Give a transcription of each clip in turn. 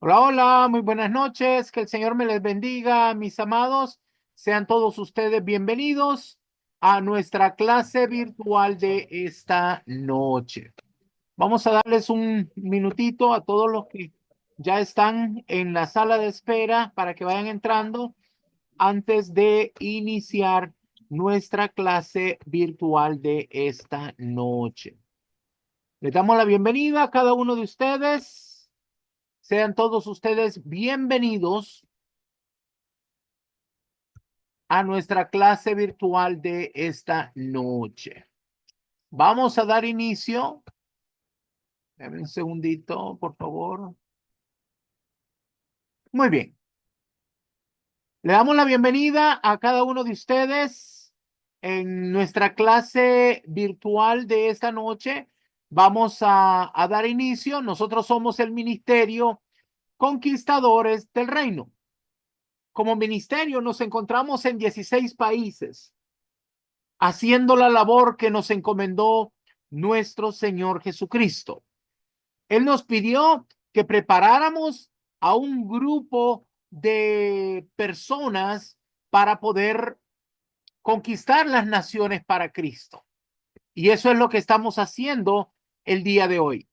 Hola, hola, muy buenas noches. Que el Señor me les bendiga, mis amados. Sean todos ustedes bienvenidos a nuestra clase virtual de esta noche. Vamos a darles un minutito a todos los que ya están en la sala de espera para que vayan entrando antes de iniciar nuestra clase virtual de esta noche. Les damos la bienvenida a cada uno de ustedes. Sean todos ustedes bienvenidos a nuestra clase virtual de esta noche. Vamos a dar inicio. Dame un segundito, por favor. Muy bien. Le damos la bienvenida a cada uno de ustedes en nuestra clase virtual de esta noche. Vamos a dar inicio. Nosotros somos el Ministerio Conquistadores del Reino. Como ministerio nos encontramos en 16 países, haciendo la labor que nos encomendó nuestro Señor Jesucristo. Él nos pidió que preparáramos a un grupo de personas para poder conquistar las naciones para Cristo. Y eso es lo que estamos haciendo el día de hoy.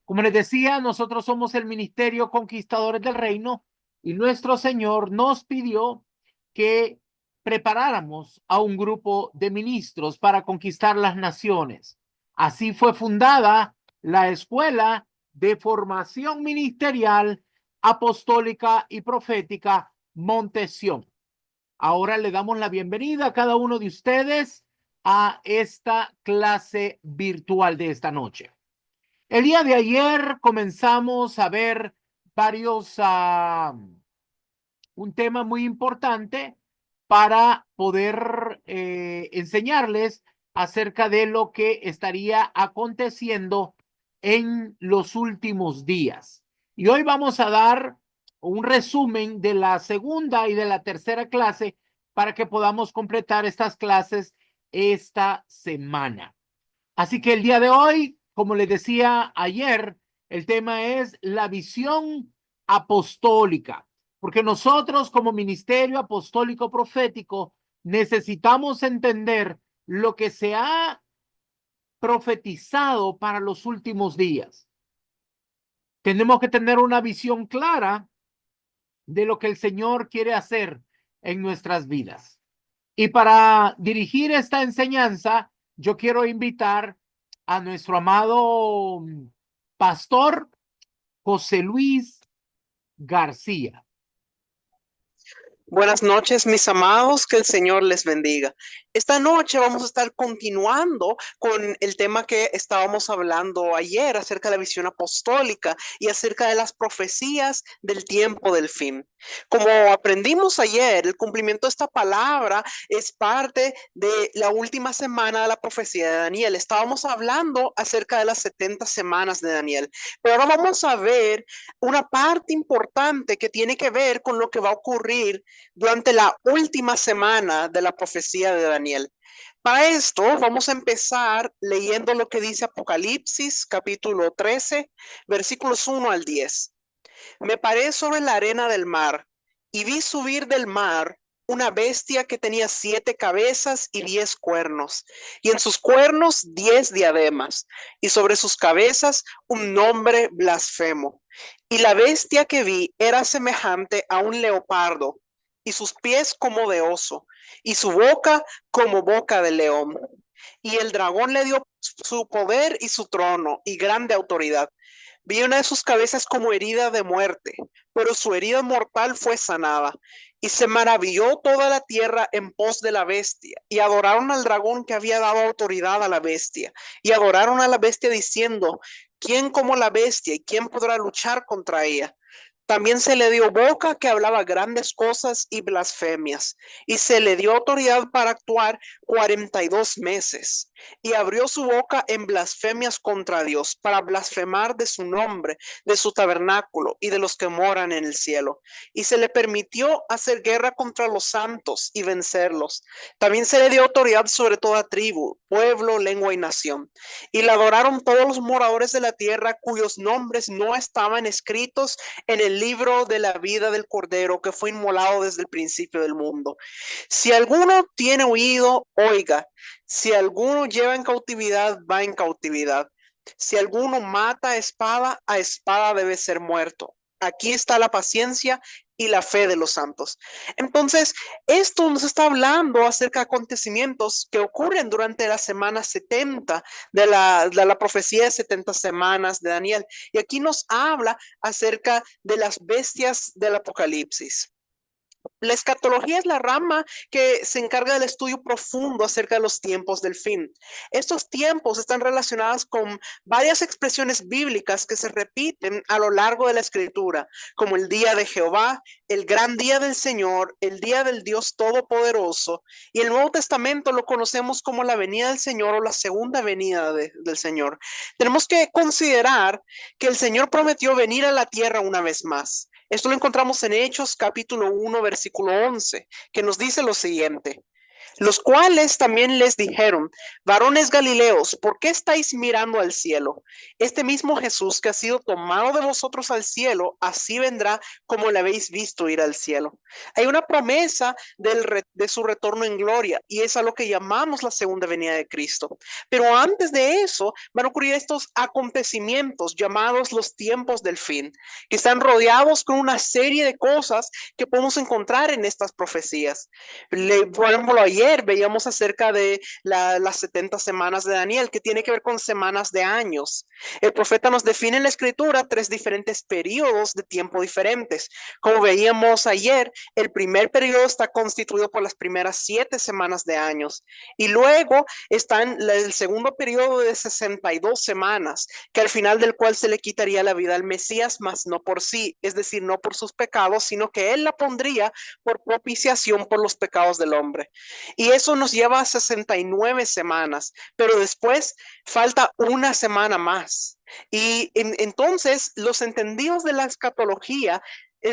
Como les decía, nosotros somos el Ministerio Conquistadores del Reino y nuestro Señor nos pidió que preparáramos a un grupo de ministros para conquistar las naciones. Así fue fundada la Escuela de Formación Ministerial, Apostólica y Profética Montesión. Ahora le damos la bienvenida a cada uno de ustedes a esta clase virtual de esta noche. El día de ayer comenzamos a ver varios, un tema muy importante para poder enseñarles acerca de lo que estaría aconteciendo en los últimos días. Y hoy vamos a dar un resumen de la segunda y de la tercera clase para que podamos completar estas clases esta semana. Así que el día de hoy, como les decía ayer, el tema es la visión apostólica, porque nosotros como ministerio apostólico profético necesitamos entender lo que se ha profetizado para los últimos días. Tenemos que tener una visión clara de lo que el Señor quiere hacer en nuestras vidas. Y para dirigir esta enseñanza, yo quiero invitar a nuestro amado pastor José Luis García. Buenas noches, mis amados, que el Señor les bendiga. Esta noche vamos a estar continuando con el tema que estábamos hablando ayer acerca de la visión apostólica y acerca de las profecías del tiempo del fin. Como aprendimos ayer, el cumplimiento de esta palabra es parte de la última semana de la profecía de Daniel. Estábamos hablando acerca de las 70 semanas de Daniel, pero ahora vamos a ver una parte importante que tiene que ver con lo que va a ocurrir durante la última semana de la profecía de Daniel. Para esto vamos a empezar leyendo lo que dice Apocalipsis capítulo 13, versículos 1 al 10. Me paré sobre la arena del mar y vi subir del mar una bestia que tenía 7 cabezas y 10 cuernos, y en sus cuernos 10 diademas, y sobre sus cabezas un nombre blasfemo. Y la bestia que vi era semejante a un leopardo, y sus pies como de oso, y su boca como boca de león. Y el dragón le dio su poder y su trono y grande autoridad. Vi una de sus cabezas como herida de muerte, pero su herida mortal fue sanada. Y se maravilló toda la tierra en pos de la bestia, y adoraron al dragón que había dado autoridad a la bestia, y adoraron a la bestia diciendo, ¿quién como la bestia y quién podrá luchar contra ella? También se le dio boca que hablaba grandes cosas y blasfemias, y se le dio autoridad para actuar 42 meses. y abrió su boca en blasfemias contra Dios para blasfemar de su nombre, de su tabernáculo y de los que moran en el cielo. Y se le permitió hacer guerra contra los santos y vencerlos. También se le dio autoridad sobre toda tribu, pueblo, lengua y nación. Y la adoraron todos los moradores de la tierra cuyos nombres no estaban escritos en el libro de la vida del Cordero que fue inmolado desde el principio del mundo. Si alguno tiene oído, oiga. Si alguno lleva en cautividad, va en cautividad. Si alguno mata a espada debe ser muerto. Aquí está la paciencia y la fe de los santos. Entonces, esto nos está hablando acerca de acontecimientos que ocurren durante la semana 70 de la profecía de 70 semanas de Daniel. Y aquí nos habla acerca de las bestias del Apocalipsis. La escatología es la rama que se encarga del estudio profundo acerca de los tiempos del fin. Estos tiempos están relacionados con varias expresiones bíblicas que se repiten a lo largo de la escritura, como el día de Jehová, el gran día del Señor, el día del Dios Todopoderoso, y el Nuevo Testamento lo conocemos como la venida del Señor o la segunda venida del Señor. Tenemos que considerar que el Señor prometió venir a la tierra una vez más. Esto lo encontramos en Hechos capítulo 1, versículo 11, que nos dice lo siguiente. Los cuales también les dijeron, varones Galileos, ¿por qué estáis mirando al cielo? Este mismo Jesús que ha sido tomado de vosotros al cielo, así vendrá como le habéis visto ir al cielo. Hay una promesa de su retorno en gloria y es a lo que llamamos la segunda venida de Cristo. Pero antes de eso van a ocurrir estos acontecimientos llamados los tiempos del fin, que están rodeados con una serie de cosas que podemos encontrar en estas profecías. Por ejemplo, ayer veíamos acerca de las 70 semanas de Daniel, que tiene que ver con semanas de años. El profeta nos define en la escritura 3 diferentes periodos de tiempo diferentes. Como veíamos ayer, el primer periodo está constituido por las primeras 7 semanas de años. Y luego está el segundo periodo de 62 semanas, que al final del cual se le quitaría la vida al Mesías, mas no por sí, es decir, no por sus pecados, sino que él la pondría por propiciación por los pecados del hombre. Y eso nos lleva a 69 semanas, pero después falta una semana más. Y entonces los entendidos de la escatología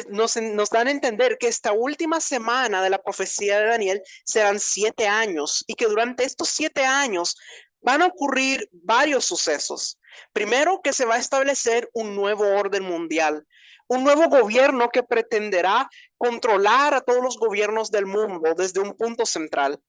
nos dan a entender que esta última semana de la profecía de Daniel serán 7 años y que durante estos 7 años van a ocurrir varios sucesos. Primero, que se va a establecer un nuevo orden mundial, un nuevo gobierno que pretenderá controlar a todos los gobiernos del mundo desde un punto central.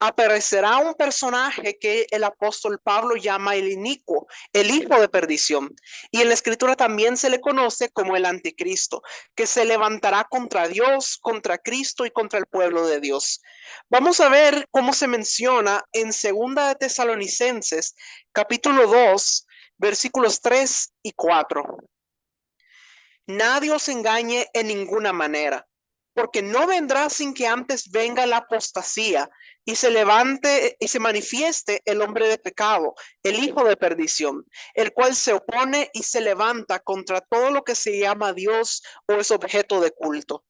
Aparecerá un personaje que el apóstol Pablo llama el inicuo, el hijo de perdición. Y en la escritura también se le conoce como el anticristo, que se levantará contra Dios, contra Cristo y contra el pueblo de Dios. Vamos a ver cómo se menciona en Segunda de Tesalonicenses, capítulo 2, versículos 3 y 4. Nadie os engañe en ninguna manera, porque no vendrá sin que antes venga la apostasía y se levante y se manifieste el hombre de pecado, el hijo de perdición, el cual se opone y se levanta contra todo lo que se llama Dios o es objeto de culto,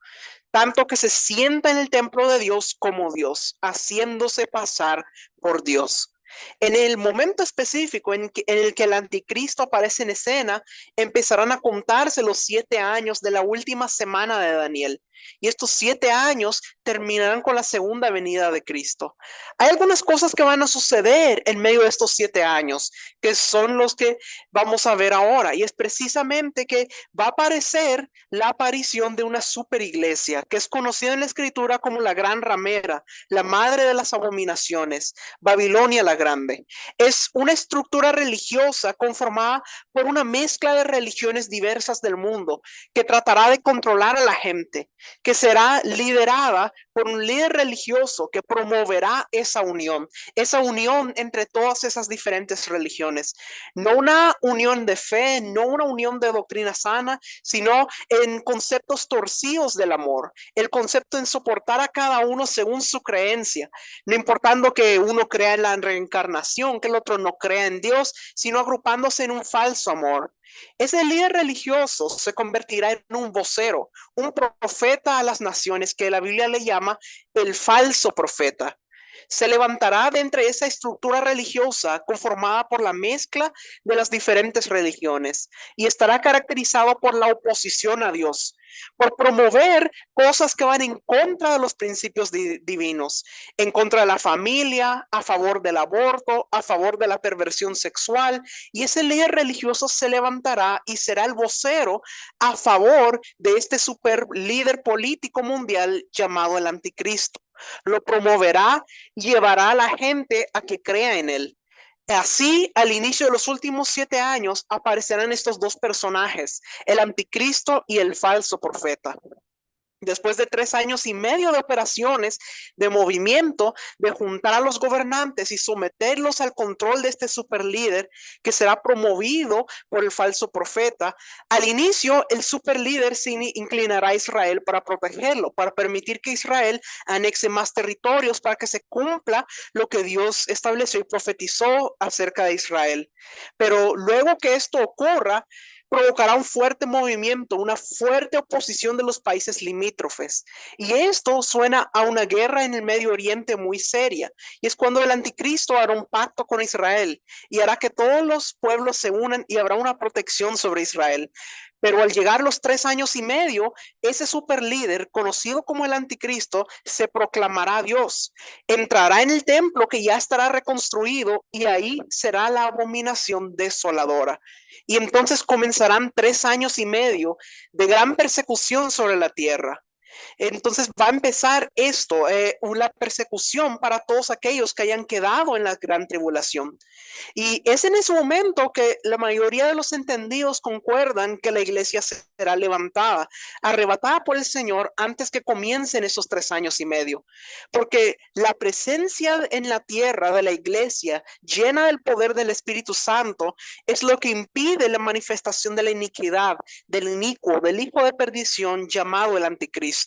tanto que se sienta en el templo de Dios como Dios, haciéndose pasar por Dios. En el momento específico en el que el anticristo aparece en escena, empezarán a contarse los 7 años de la última semana de Daniel. Y estos 7 años terminarán con la segunda venida de Cristo. Hay algunas cosas que van a suceder en medio de estos 7 años, que son los que vamos a ver ahora. Y es precisamente que va a aparecer la aparición de una superiglesia, que es conocida en la escritura como la gran ramera, la madre de las abominaciones, Babilonia la Grande. Es una estructura religiosa conformada por una mezcla de religiones diversas del mundo, que tratará de controlar a la gente, que será liderada por un líder religioso que promoverá esa unión entre todas esas diferentes religiones. No una unión de fe, no una unión de doctrina sana, sino en conceptos torcidos del amor, el concepto en soportar a cada uno según su creencia, no importando que uno crea en la reencarnación, que el otro no crea en Dios, sino agrupándose en un falso amor. Ese líder religioso se convertirá en un vocero, un profeta a las naciones, que la Biblia le llama el falso profeta. Se levantará de entre esa estructura religiosa conformada por la mezcla de las diferentes religiones y estará caracterizado por la oposición a Dios, por promover cosas que van en contra de los principios divinos, en contra de la familia, a favor del aborto, a favor de la perversión sexual, y ese líder religioso se levantará y será el vocero a favor de este super líder político mundial llamado el anticristo. Lo promoverá, llevará a la gente a que crea en él. Así, al inicio de los últimos 7 años, aparecerán estos dos personajes, el anticristo y el falso profeta. Después de 3 años y medio de operaciones, de movimiento, de juntar a los gobernantes y someterlos al control de este superlíder que será promovido por el falso profeta, al inicio el superlíder se inclinará a Israel para protegerlo, para permitir que Israel anexe más territorios, para que se cumpla lo que Dios estableció y profetizó acerca de Israel. Pero luego que esto ocurra, provocará un fuerte movimiento, una fuerte oposición de los países limítrofes. Y esto suena a una guerra en el Medio Oriente muy seria. Y es cuando el anticristo hará un pacto con Israel y hará que todos los pueblos se unan y habrá una protección sobre Israel. Pero al llegar los 3 años y medio, ese superlíder, conocido como el anticristo, se proclamará Dios. Entrará en el templo que ya estará reconstruido y ahí será la abominación desoladora. Y entonces comenzarán 3 años y medio de gran persecución sobre la tierra. Entonces va a empezar esto, una persecución para todos aquellos que hayan quedado en la gran tribulación. Y es en ese momento que la mayoría de los entendidos concuerdan que la iglesia será levantada, arrebatada por el Señor antes que comiencen esos 3 años y medio. Porque la presencia en la tierra de la iglesia llena del poder del Espíritu Santo es lo que impide la manifestación de la iniquidad, del inicuo, del hijo de perdición llamado el anticristo.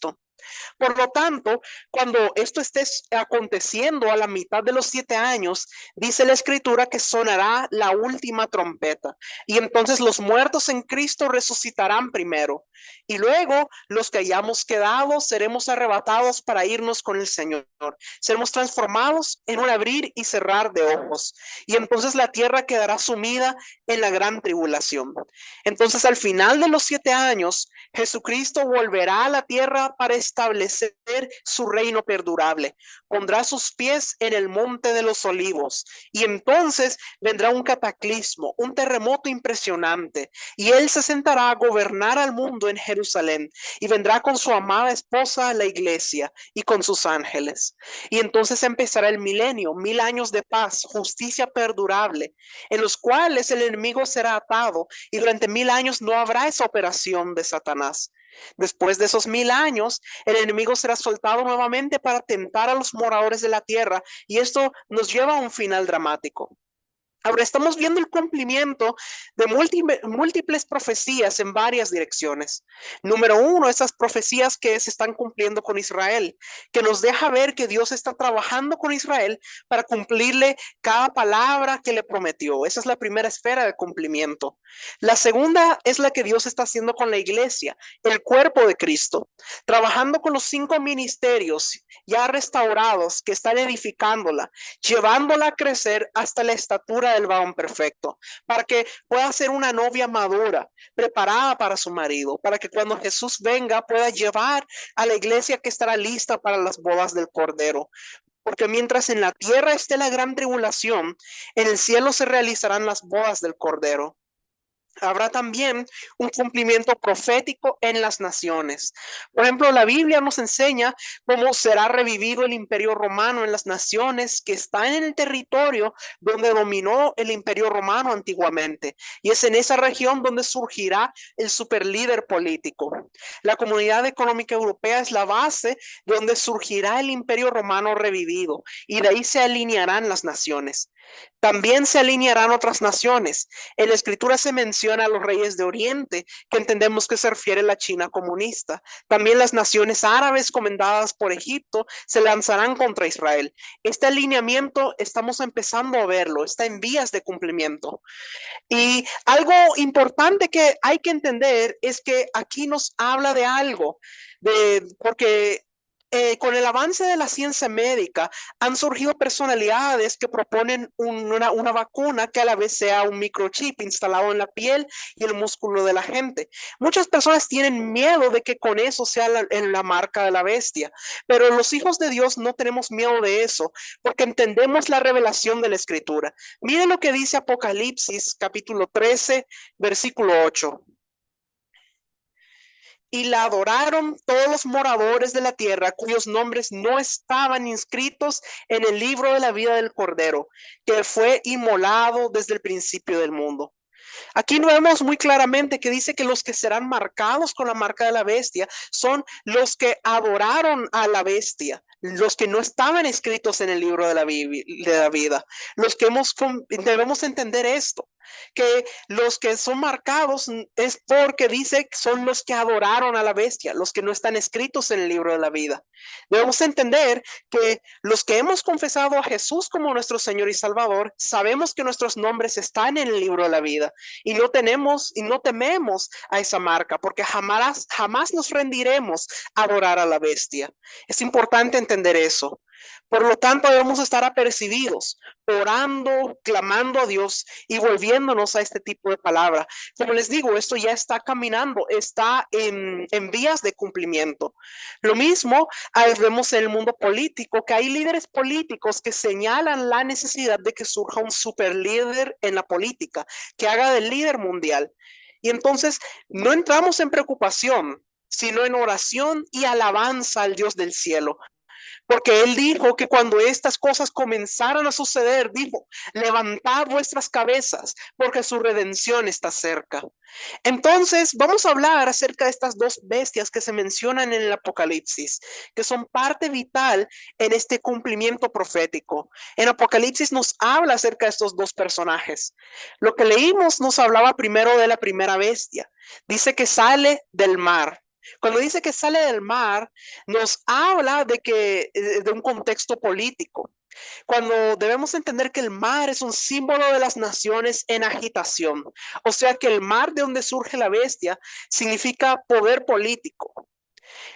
Por lo tanto, cuando esto esté aconteciendo a la mitad de los 7 años, dice la escritura que sonará la última trompeta y entonces los muertos en Cristo resucitarán primero y luego los que hayamos quedado seremos arrebatados para irnos con el Señor. Seremos transformados en un abrir y cerrar de ojos y entonces la tierra quedará sumida en la gran tribulación. Entonces al final de los 7 años, Jesucristo volverá a la tierra para establecer su reino perdurable. Pondrá sus pies en el monte de los olivos y entonces vendrá un cataclismo, un terremoto impresionante y él se sentará a gobernar al mundo en Jerusalén y vendrá con su amada esposa, la iglesia, y con sus ángeles. Y entonces empezará el milenio, 1000 años de paz, justicia perdurable, en los cuales el enemigo será atado y durante 1000 años no habrá esa operación de Satanás. Después de esos 1000 años, el enemigo será soltado nuevamente para tentar a los moradores de la tierra y esto nos lleva a un final dramático. Ahora estamos viendo el cumplimiento de múltiples profecías en varias direcciones. Número uno, esas profecías que se están cumpliendo con Israel, que nos deja ver que Dios está trabajando con Israel para cumplirle cada palabra que le prometió. Esa es la primera esfera de cumplimiento. La segunda es la que Dios está haciendo con la iglesia, el cuerpo de Cristo, trabajando con los 5 ministerios ya restaurados que están edificándola, llevándola a crecer hasta la estatura del varón perfecto, para que pueda ser una novia madura, preparada para su marido, para que cuando Jesús venga pueda llevar a la iglesia que estará lista para las bodas del Cordero. Porque mientras en la tierra esté la gran tribulación, en el cielo se realizarán las bodas del Cordero. Habrá también un cumplimiento profético en las naciones. Por ejemplo, la Biblia nos enseña cómo será revivido el imperio romano en las naciones que están en el territorio donde dominó el imperio romano antiguamente. Y es en esa región donde surgirá el superlíder político. La Comunidad Económica Europea es la base donde surgirá el imperio romano revivido y de ahí se alinearán las naciones. También se alinearán otras naciones. En la escritura se menciona a los reyes de Oriente, que entendemos que se refiere a la China comunista. También las naciones árabes comendadas por Egipto se lanzarán contra Israel. Este alineamiento estamos empezando a verlo, está en vías de cumplimiento. Y algo importante que hay que entender es que aquí nos habla de algo, porque con el avance de la ciencia médica han surgido personalidades que proponen una vacuna que a la vez sea un microchip instalado en la piel y el músculo de la gente. Muchas personas tienen miedo de que con eso sea en la marca de la bestia, pero los hijos de Dios no tenemos miedo de eso porque entendemos la revelación de la Escritura. Miren lo que dice Apocalipsis capítulo 13, versículo 8. Y la adoraron todos los moradores de la tierra cuyos nombres no estaban inscritos en el libro de la vida del Cordero, que fue inmolado desde el principio del mundo. Aquí vemos muy claramente que dice que los que serán marcados con la marca de la bestia son los que adoraron a la bestia, los que no estaban escritos en el libro de la vida. Los que debemos entender esto, que los que son marcados es porque dice que son los que adoraron a la bestia, los que no están escritos en el libro de la vida. Debemos entender que los que hemos confesado a Jesús como nuestro Señor y Salvador, sabemos que nuestros nombres están en el libro de la vida y no tememos a esa marca porque jamás nos rendiremos a adorar a la bestia. Es importante entender eso. Por lo tanto, debemos estar apercibidos, orando, clamando a Dios y volviéndonos a este tipo de palabra. Como les digo, esto ya está caminando, está en vías de cumplimiento. Lo mismo vemos en el mundo político, que hay líderes políticos que señalan la necesidad de que surja un super líder en la política, que haga del líder mundial. Y entonces no entramos en preocupación, sino en oración y alabanza al Dios del cielo. Porque él dijo que cuando estas cosas comenzaran a suceder, dijo, levantad vuestras cabezas, porque su redención está cerca. Entonces, vamos a hablar acerca de estas dos bestias que se mencionan en el Apocalipsis, que son parte vital en este cumplimiento profético. En Apocalipsis nos habla acerca de estos dos personajes. Lo que leímos nos hablaba primero de la primera bestia. Dice que sale del mar. Cuando dice que sale del mar, nos habla de un contexto político. Cuando debemos entender que el mar es un símbolo de las naciones en agitación. O sea que el mar de donde surge la bestia significa poder político.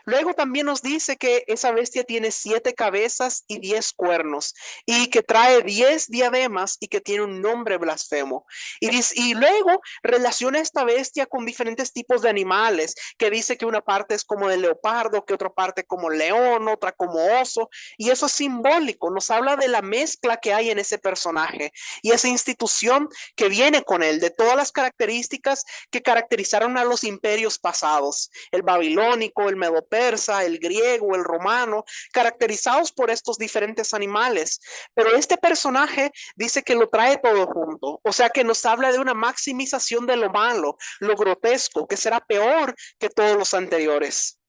Luego también nos dice que esa bestia tiene 7 cabezas y 10 cuernos y que trae 10 diademas y que tiene un nombre blasfemo. Y luego relaciona esta bestia con diferentes tipos de animales, que dice que una parte es como de leopardo, que otra parte como león, otra como oso, y eso es simbólico, nos habla de la mezcla que hay en ese personaje y esa institución que viene con él, de todas las características que caracterizaron a los imperios pasados, el babilónico, el medo-persa, el griego, el romano, caracterizados por estos diferentes animales. Pero este personaje dice que lo trae todo junto, o sea que nos habla de una maximización de lo malo, lo grotesco, que será peor que todos los anteriores.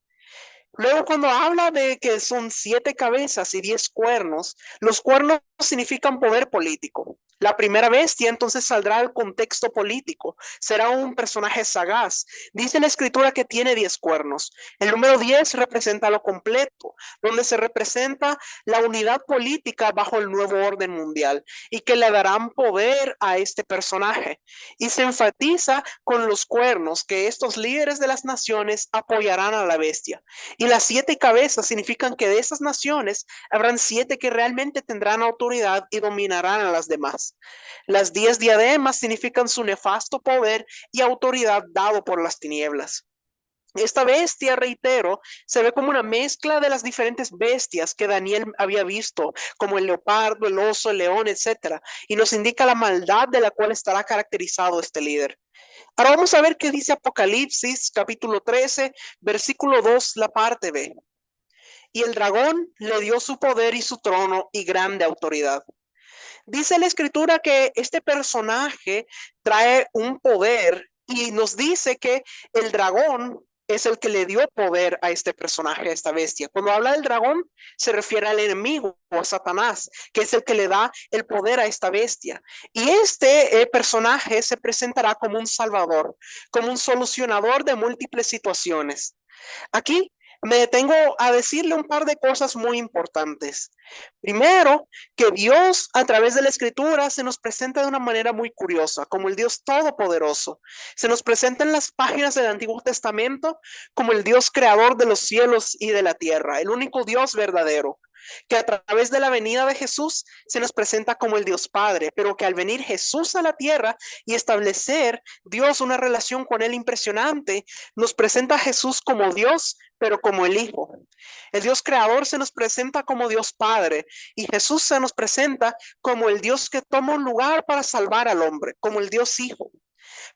Luego, cuando habla de que son 7 cabezas y 10 cuernos, los cuernos significan poder político. La primera bestia entonces saldrá del contexto político, será un personaje sagaz. Dice la escritura que tiene 10 cuernos. El número 10 representa lo completo, donde se representa la unidad política bajo el nuevo orden mundial y que le darán poder a este personaje. Y se enfatiza con los cuernos que estos líderes de las naciones apoyarán a la bestia. Y las 7 cabezas significan que de esas naciones habrán 7 que realmente tendrán autoridad y dominarán a las demás. Las 10 diademas significan su nefasto poder y autoridad dado por las tinieblas. Esta bestia, reitero, se ve como una mezcla de las diferentes bestias que Daniel había visto, como el leopardo, el oso, el león, etc. Y nos indica la maldad de la cual estará caracterizado este líder. Ahora vamos a ver qué dice Apocalipsis, capítulo 13, versículo 2, la parte B. Y el dragón le dio su poder y su trono y grande autoridad. Dice la escritura que este personaje trae un poder y nos dice que el dragón es el que le dio poder a este personaje, a esta bestia. Cuando habla del dragón, se refiere al enemigo, a Satanás, que es el que le da el poder a esta bestia. Y este personaje se presentará como un salvador, como un solucionador de múltiples situaciones. Aquí Me detengo a decirle un par de cosas muy importantes. Primero, que Dios a través de la Escritura se nos presenta de una manera muy curiosa, como el Dios Todopoderoso. Se nos presenta en las páginas del Antiguo Testamento como el Dios creador de los cielos y de la tierra, el único Dios verdadero, que a través de la venida de Jesús se nos presenta como el Dios Padre, pero que al venir Jesús a la tierra y establecer Dios una relación con él impresionante, nos presenta a Jesús como Dios, pero como el Hijo. El Dios creador se nos presenta como Dios Padre y Jesús se nos presenta como el Dios que toma un lugar para salvar al hombre, como el Dios Hijo.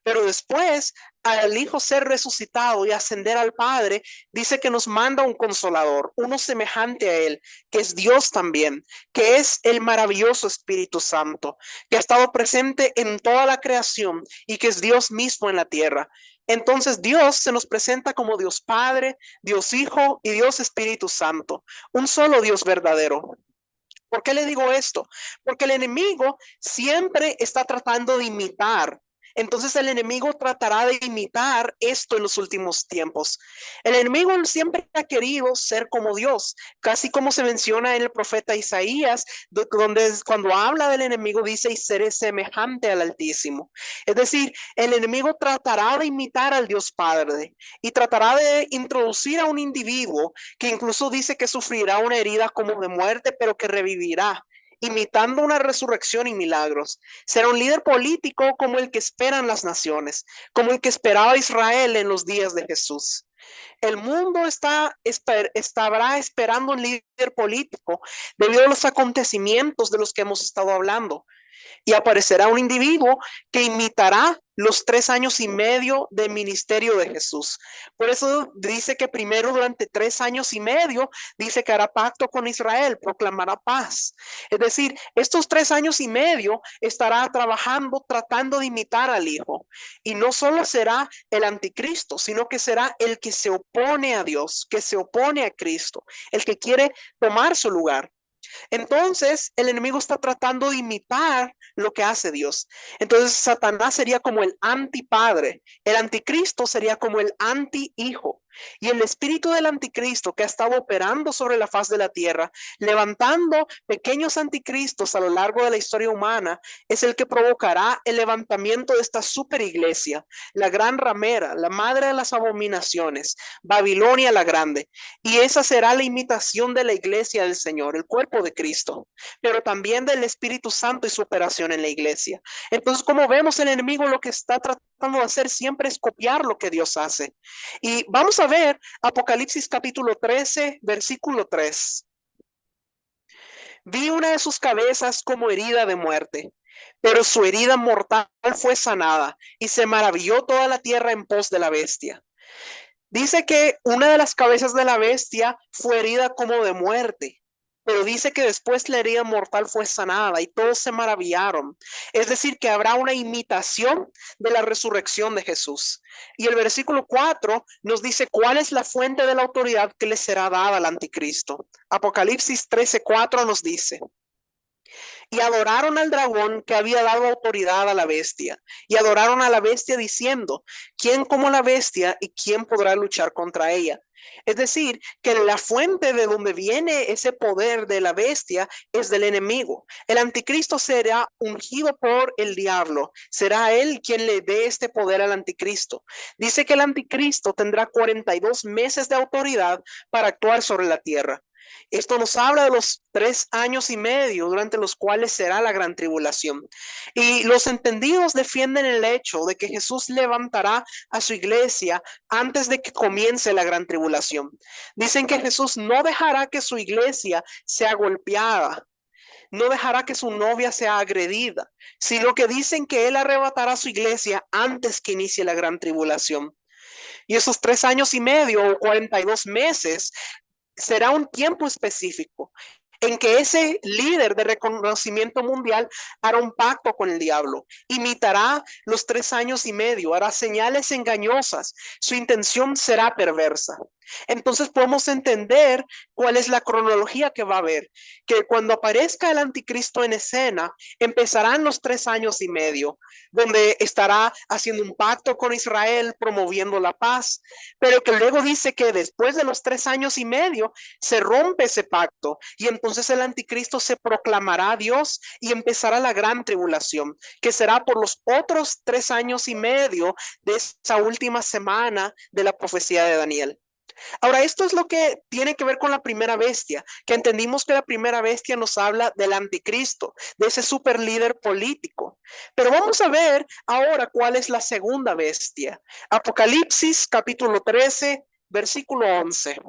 Pero después, al Hijo ser resucitado y ascender al Padre, dice que nos manda un consolador, uno semejante a Él, que es Dios también, que es el maravilloso Espíritu Santo, que ha estado presente en toda la creación y que es Dios mismo en la tierra. Entonces Dios se nos presenta como Dios Padre, Dios Hijo y Dios Espíritu Santo, un solo Dios verdadero. ¿Por qué le digo esto? Porque el enemigo siempre está tratando de imitar. Entonces el enemigo tratará de imitar esto en los últimos tiempos. El enemigo siempre ha querido ser como Dios, casi como se menciona en el profeta Isaías, donde cuando habla del enemigo dice, y seré semejante al Altísimo. Es decir, el enemigo tratará de imitar al Dios Padre y tratará de introducir a un individuo que incluso dice que sufrirá una herida como de muerte, pero que revivirá, imitando una resurrección y milagros. Será un líder político como el que esperan las naciones, como el que esperaba Israel en los días de Jesús. El mundo estará esperando un líder político debido a los acontecimientos de los que hemos estado hablando. Y aparecerá un individuo que imitará los 3 años y medio de ministerio de Jesús. Por eso dice que primero durante 3 años y medio dice que hará pacto con Israel, proclamará paz. Es decir, estos 3 años y medio estará trabajando, tratando de imitar al Hijo. Y no solo será el anticristo, sino que será el que se opone a Dios, que se opone a Cristo, el que quiere tomar su lugar. Entonces, el enemigo está tratando de imitar lo que hace Dios. Entonces, Satanás sería como el antipadre, el anticristo sería como el antihijo. Y el espíritu del anticristo que ha estado operando sobre la faz de la tierra, levantando pequeños anticristos a lo largo de la historia humana, es el que provocará el levantamiento de esta superiglesia, la gran ramera, la madre de las abominaciones, Babilonia la grande. Y esa será la imitación de la iglesia del Señor, el cuerpo de Cristo, pero también del Espíritu Santo y su operación en la iglesia. Entonces, como vemos, el enemigo lo que está tratando de hacer siempre es copiar lo que Dios hace. Y vamos a ver Apocalipsis capítulo 13, versículo 3. Vi una de sus cabezas como herida de muerte, pero su herida mortal fue sanada y se maravilló toda la tierra en pos de la bestia. Dice que una de las cabezas de la bestia fue herida como de muerte, pero dice que después la herida mortal fue sanada y todos se maravillaron. Es decir, que habrá una imitación de la resurrección de Jesús. Y el versículo 4 nos dice cuál es la fuente de la autoridad que le será dada al anticristo. Apocalipsis 13:4 nos dice: y adoraron al dragón que había dado autoridad a la bestia, y adoraron a la bestia diciendo, ¿quién como la bestia y quién podrá luchar contra ella? Es decir, que la fuente de donde viene ese poder de la bestia es del enemigo. El anticristo será ungido por el diablo. Será él quien le dé este poder al anticristo. Dice que el anticristo tendrá 42 meses de autoridad para actuar sobre la tierra. Esto nos habla de los 3 años y medio durante los cuales será la gran tribulación. Y los entendidos defienden el hecho de que Jesús levantará a su iglesia antes de que comience la gran tribulación. Dicen que Jesús no dejará que su iglesia sea golpeada, no dejará que su novia sea agredida, sino que dicen que él arrebatará a su iglesia antes que inicie la gran tribulación. Y esos 3 años y medio o 42 meses será un tiempo específico en que ese líder de reconocimiento mundial hará un pacto con el diablo, imitará los 3 años y medio, hará señales engañosas, su intención será perversa. Entonces podemos entender cuál es la cronología que va a haber, que cuando aparezca el anticristo en escena, empezarán los 3 años y medio, donde estará haciendo un pacto con Israel, promoviendo la paz, pero que luego dice que después de los 3 años y medio se rompe ese pacto y entonces el anticristo se proclamará Dios y empezará la gran tribulación, que será por los otros 3 años y medio de esa última semana de la profecía de Daniel. Ahora, esto es lo que tiene que ver con la primera bestia, que entendimos que la primera bestia nos habla del anticristo, de ese super líder político. Pero vamos a ver ahora cuál es la segunda bestia. Apocalipsis capítulo 13, versículo 11.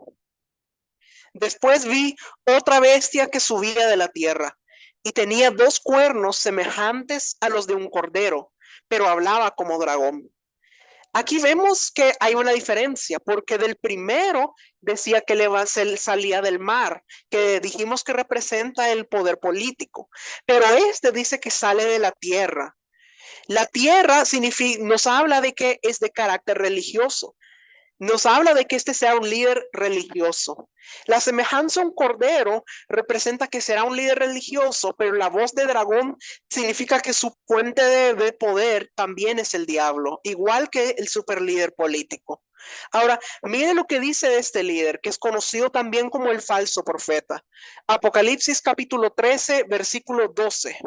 Después vi otra bestia que subía de la tierra y tenía 2 cuernos semejantes a los de un cordero, pero hablaba como dragón. Aquí vemos que hay una diferencia, porque del primero decía que salía del mar, que dijimos que representa el poder político, pero este dice que sale de la tierra. La tierra nos habla de que es de carácter religioso. Nos habla de que este sea un líder religioso. La semejanza a un cordero representa que será un líder religioso, pero la voz de dragón significa que su fuente de poder también es el diablo, igual que el superlíder político. Ahora, mire lo que dice de este líder, que es conocido también como el falso profeta. Apocalipsis capítulo 13, versículo 12.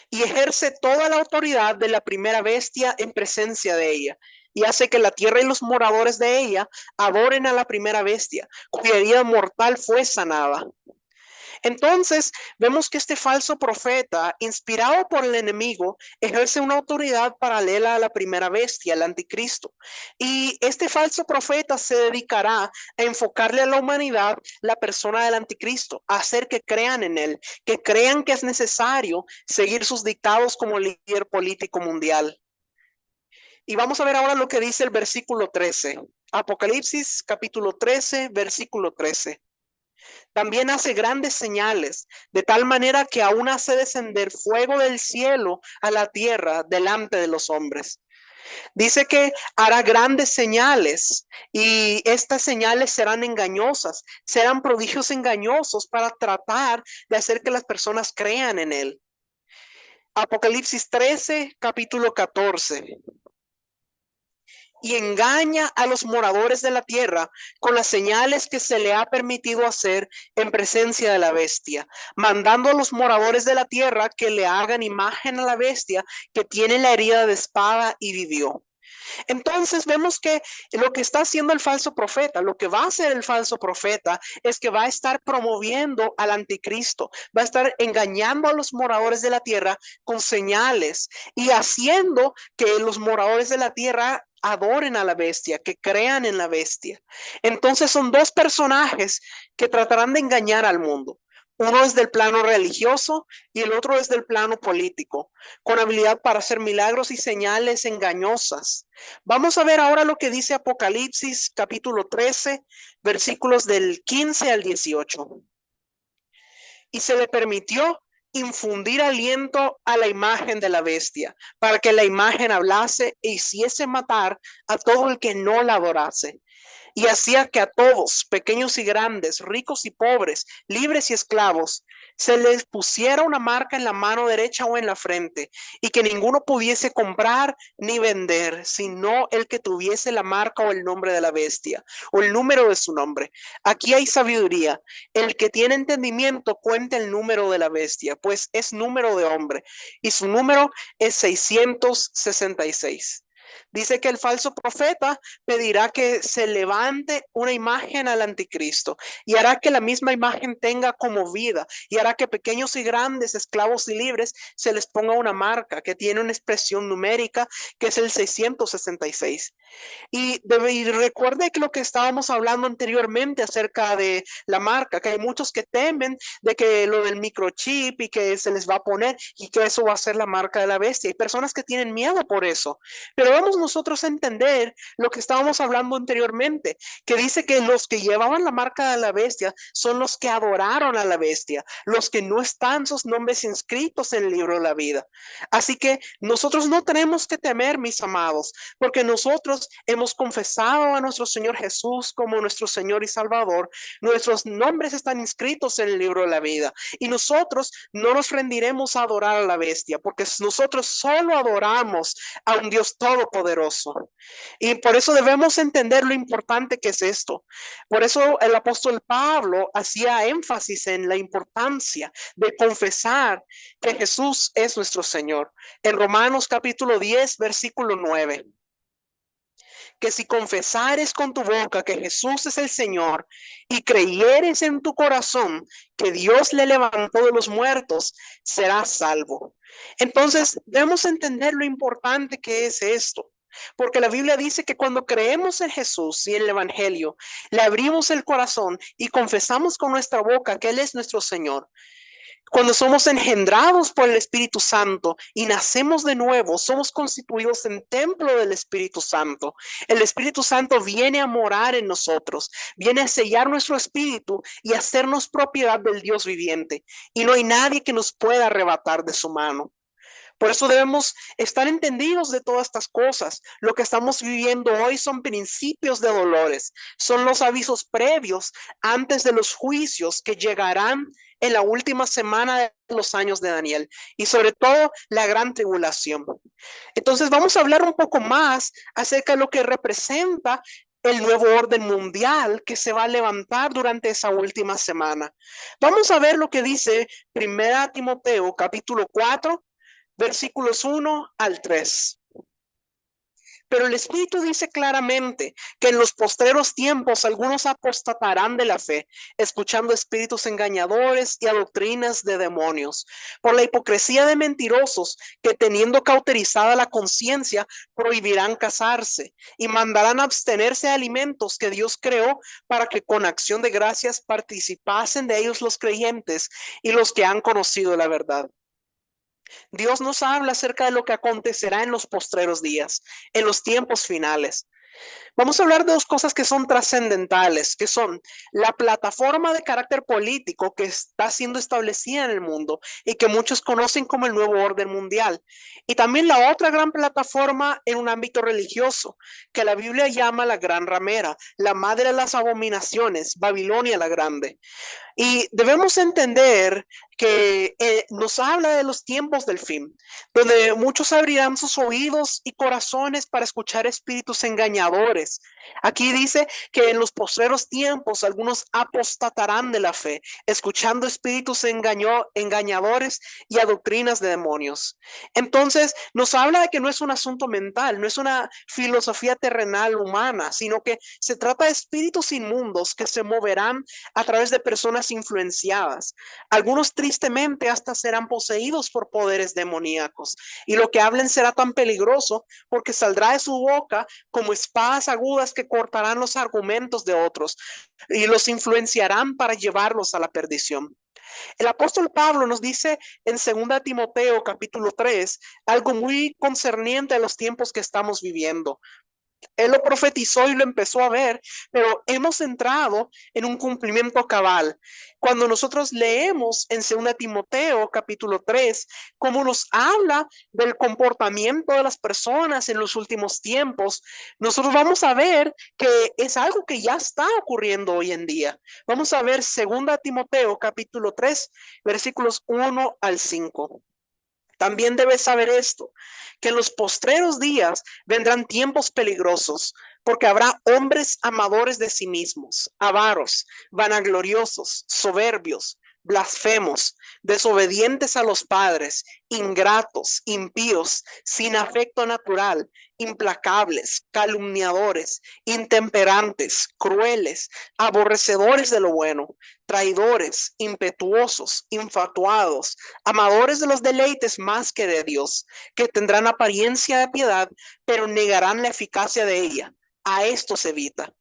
Y ejerce toda la autoridad de la primera bestia en presencia de ella, y hace que la tierra y los moradores de ella adoren a la primera bestia, cuya herida mortal fue sanada. Entonces, vemos que este falso profeta, inspirado por el enemigo, ejerce una autoridad paralela a la primera bestia, el anticristo. Y este falso profeta se dedicará a enfocarle a la humanidad la persona del anticristo, a hacer que crean en él, que crean que es necesario seguir sus dictados como líder político mundial. Y vamos a ver ahora lo que dice el versículo 13. Apocalipsis capítulo 13, versículo 13. También hace grandes señales, de tal manera que aún hace descender fuego del cielo a la tierra delante de los hombres. Dice que hará grandes señales y estas señales serán engañosas, serán prodigios engañosos para tratar de hacer que las personas crean en él. Apocalipsis 13, capítulo 14. Y engaña a los moradores de la tierra con las señales que se le ha permitido hacer en presencia de la bestia, mandando a los moradores de la tierra que le hagan imagen a la bestia que tiene la herida de espada y vivió. Entonces vemos que lo que está haciendo el falso profeta, lo que va a hacer el falso profeta es que va a estar promoviendo al anticristo, va a estar engañando a los moradores de la tierra con señales y haciendo que los moradores de la tierra adoren a la bestia, que crean en la bestia. Entonces son 2 personajes que tratarán de engañar al mundo. Uno es del plano religioso y el otro es del plano político, con habilidad para hacer milagros y señales engañosas. Vamos a ver ahora lo que dice Apocalipsis capítulo 13, versículos del 15 al 18. Y se le permitió infundir aliento a la imagen de la bestia, para que la imagen hablase e hiciese matar a todo el que no la adorase. Y hacía que a todos, pequeños y grandes, ricos y pobres, libres y esclavos, se les pusiera una marca en la mano derecha o en la frente, y que ninguno pudiese comprar ni vender, sino el que tuviese la marca o el nombre de la bestia, o el número de su nombre. Aquí hay sabiduría. El que tiene entendimiento cuenta el número de la bestia, pues es número de hombre, y su número es 666. Dice que el falso profeta pedirá que se levante una imagen al anticristo y hará que la misma imagen tenga como vida y hará que pequeños y grandes, esclavos y libres, se les ponga una marca que tiene una expresión numérica que es el 666. Y recuerde que lo que estábamos hablando anteriormente acerca de la marca, que hay muchos que temen de que lo del microchip y que se les va a poner y que eso va a ser la marca de la bestia. Hay personas que tienen miedo por eso, pero debemos nosotros entender lo que estábamos hablando anteriormente, que dice que los que llevaban la marca de la bestia son los que adoraron a la bestia, los que no están sus nombres inscritos en el libro de la vida. Así que nosotros no tenemos que temer, mis amados, porque nosotros hemos confesado a nuestro Señor Jesús como nuestro Señor y Salvador. Nuestros nombres están inscritos en el libro de la vida y nosotros no nos rendiremos a adorar a la bestia, porque nosotros solo adoramos a un Dios todopoderoso. Y por eso debemos entender lo importante que es esto. Por eso el apóstol Pablo hacía énfasis en la importancia de confesar que Jesús es nuestro Señor. En Romanos capítulo 10, versículo 9. Que si confesares con tu boca que Jesús es el Señor y creyeres en tu corazón que Dios le levantó de los muertos, serás salvo. Entonces, debemos entender lo importante que es esto. Porque la Biblia dice que cuando creemos en Jesús y en el Evangelio, le abrimos el corazón y confesamos con nuestra boca que Él es nuestro Señor. Cuando somos engendrados por el Espíritu Santo y nacemos de nuevo, somos constituidos en templo del Espíritu Santo. El Espíritu Santo viene a morar en nosotros, viene a sellar nuestro espíritu y a hacernos propiedad del Dios viviente. Y no hay nadie que nos pueda arrebatar de su mano. Por eso debemos estar entendidos de todas estas cosas. Lo que estamos viviendo hoy son principios de dolores, son los avisos previos antes de los juicios que llegarán en la última semana de los años de Daniel y sobre todo la gran tribulación. Entonces vamos a hablar un poco más acerca de lo que representa el nuevo orden mundial que se va a levantar durante esa última semana. Vamos a ver lo que dice 1 Timoteo capítulo 4, versículos 1 al 3. Pero el Espíritu dice claramente que en los postreros tiempos algunos apostatarán de la fe, escuchando espíritus engañadores y a doctrinas de demonios, por la hipocresía de mentirosos que teniendo cauterizada la conciencia prohibirán casarse y mandarán abstenerse de alimentos que Dios creó para que con acción de gracias participasen de ellos los creyentes y los que han conocido la verdad. Dios nos habla acerca de lo que acontecerá en los postreros días, en los tiempos finales. Vamos a hablar de dos cosas que son trascendentales, que son la plataforma de carácter político que está siendo establecida en el mundo y que muchos conocen como el nuevo orden mundial. Y también la otra gran plataforma en un ámbito religioso, que la Biblia llama la gran ramera, la madre de las abominaciones, Babilonia la Grande. Y debemos entender que nos habla de los tiempos del fin, donde muchos abrirán sus oídos y corazones para escuchar espíritus engañadores. Aquí dice que en los postreros tiempos algunos apostatarán de la fe, escuchando espíritus engañadores y a doctrinas de demonios. Entonces nos habla de que no es un asunto mental, no es una filosofía terrenal humana, sino que se trata de espíritus inmundos que se moverán a través de personas influenciadas. Algunos tristemente hasta serán poseídos por poderes demoníacos y lo que hablen será tan peligroso porque saldrá de su boca como espadas agudas que cortarán los argumentos de otros y los influenciarán para llevarlos a la perdición. El apóstol Pablo nos dice en 2 Timoteo capítulo 3 algo muy concerniente a los tiempos que estamos viviendo. Él lo profetizó y lo empezó a ver, pero hemos entrado en un cumplimiento cabal. Cuando nosotros leemos en 2 Timoteo capítulo 3, cómo nos habla del comportamiento de las personas en los últimos tiempos, nosotros vamos a ver que es algo que ya está ocurriendo hoy en día. Vamos a ver 2 Timoteo capítulo 3, versículos 1 al 5. También debes saber esto, que en los postreros días vendrán tiempos peligrosos, porque habrá hombres amadores de sí mismos, avaros, vanagloriosos, soberbios, blasfemos, desobedientes a los padres, ingratos, impíos, sin afecto natural, implacables, calumniadores, intemperantes, crueles, aborrecedores de lo bueno, traidores, impetuosos, infatuados, amadores de los deleites más que de Dios, que tendrán apariencia de piedad, pero negarán la eficacia de ella. A esto se evita.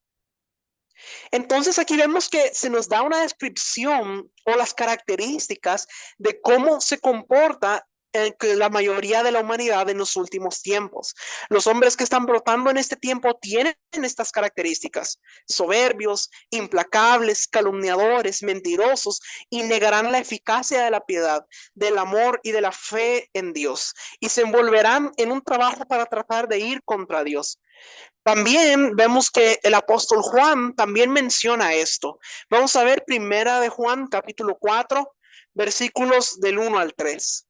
Entonces aquí vemos que se nos da una descripción o las características de cómo se comporta que la mayoría de la humanidad en los últimos tiempos. Los hombres que están brotando en este tiempo tienen estas características: soberbios, implacables, calumniadores, mentirosos, y negarán la eficacia de la piedad, del amor y de la fe en Dios, y se envolverán en un trabajo para tratar de ir contra Dios. También vemos que el apóstol Juan también menciona esto. Vamos a ver primera de Juan, capítulo 4, versículos del 1 al 3.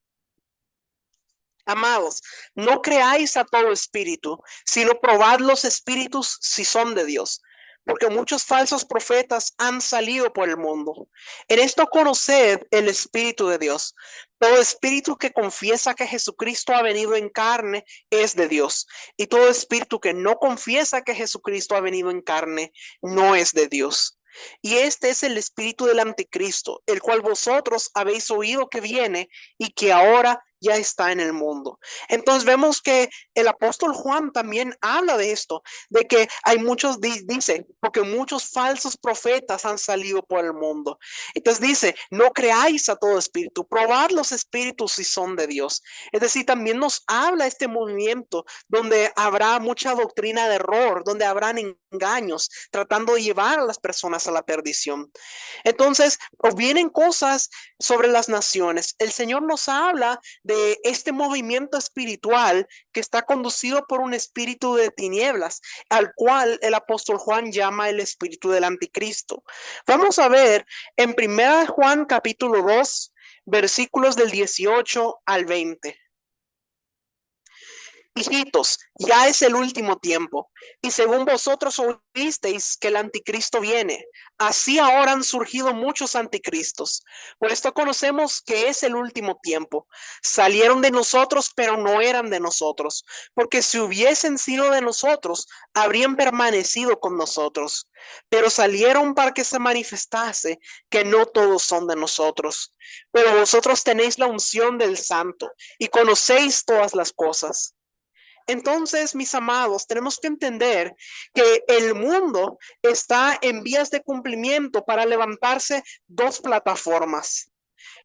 Amados, no creáis a todo espíritu, sino probad los espíritus si son de Dios, porque muchos falsos profetas han salido por el mundo. En esto conoced el Espíritu de Dios. Todo espíritu que confiesa que Jesucristo ha venido en carne es de Dios, y todo espíritu que no confiesa que Jesucristo ha venido en carne no es de Dios. Y este es el espíritu del anticristo, el cual vosotros habéis oído que viene y que ahora ya está en el mundo. Entonces vemos que el apóstol Juan también habla de esto, de que hay muchos, dice, porque muchos falsos profetas han salido por el mundo. Entonces dice, no creáis a todo espíritu, probad los espíritus si son de Dios. Es decir, también nos habla este movimiento donde habrá mucha doctrina de error, donde habrán engaños, tratando de llevar a las personas a la perdición. Entonces, vienen cosas sobre las naciones. El Señor nos habla de este movimiento espiritual que está conducido por un espíritu de tinieblas, al cual el apóstol Juan llama el espíritu del anticristo. Vamos a ver en 1 Juan capítulo 2, versículos del 18 al 20. Hijitos, ya es el último tiempo, y según vosotros oísteis que el anticristo viene, así ahora han surgido muchos anticristos. Por esto conocemos que es el último tiempo. Salieron de nosotros, pero no eran de nosotros, porque si hubiesen sido de nosotros, habrían permanecido con nosotros. Pero salieron para que se manifestase que no todos son de nosotros. Pero vosotros tenéis la unción del Santo y conocéis todas las cosas. Entonces, mis amados, tenemos que entender que el mundo está en vías de cumplimiento para levantarse dos plataformas.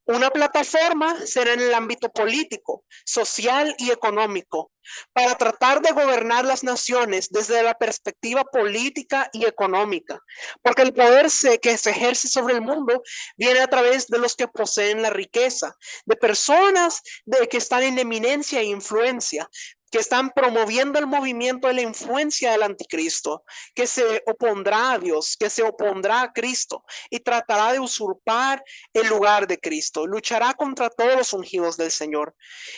Una plataforma será en el ámbito político, social y económico, para tratar de gobernar las naciones desde la perspectiva política y económica, porque el poder que se ejerce sobre el mundo viene a través de los que poseen la riqueza, de personas que están en eminencia e influencia, que están promoviendo el movimiento de la influencia del anticristo, que se opondrá a Dios, que se opondrá a Cristo y tratará de usurpar el lugar de Cristo, luchará contra todos los ungidos del Señor.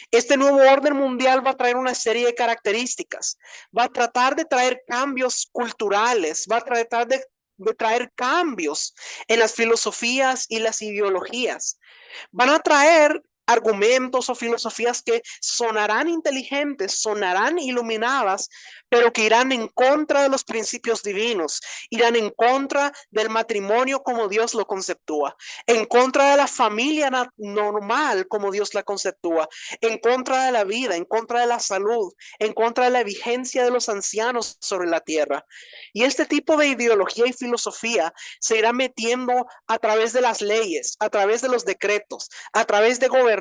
Este nuevo orden mundial va a traer una serie de características, va a tratar de traer cambios culturales, va a tratar de traer cambios en las filosofías y las ideologías. Van a traer argumentos o filosofías que sonarán inteligentes, sonarán iluminadas, pero que irán en contra de los principios divinos, irán en contra del matrimonio como Dios lo conceptúa, en contra de la familia normal como Dios la conceptúa, en contra de la vida, en contra de la salud, en contra de la vigencia de los ancianos sobre la tierra. Y este tipo de ideología y filosofía se irá metiendo a través de las leyes, a través de los decretos, a través de gobernantes,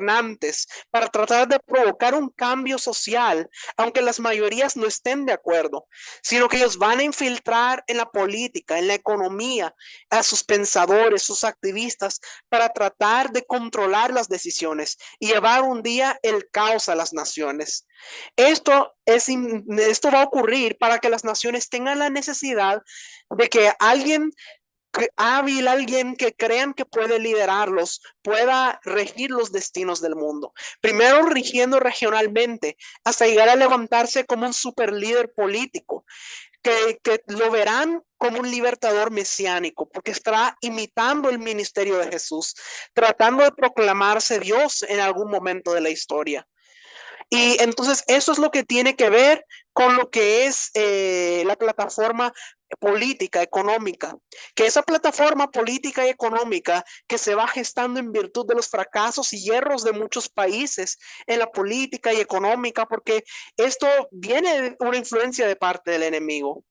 para tratar de provocar un cambio social, aunque las mayorías no estén de acuerdo, sino que ellos van a infiltrar en la política, en la economía, a sus pensadores, sus activistas, para tratar de controlar las decisiones y llevar un día el caos a las naciones. Esto va a ocurrir para que las naciones tengan la necesidad de que alguien hábil, alguien que crean que puede liderarlos, pueda regir los destinos del mundo. Primero rigiendo regionalmente, hasta llegar a levantarse como un super líder político, que lo verán como un libertador mesiánico, porque estará imitando el ministerio de Jesús, tratando de proclamarse Dios en algún momento de la historia. Y entonces eso es lo que tiene que ver con lo que es la plataforma política, económica, que esa plataforma política y económica que se va gestando en virtud de los fracasos y hierros de muchos países en la política y económica, porque esto viene de una influencia de parte del enemigo.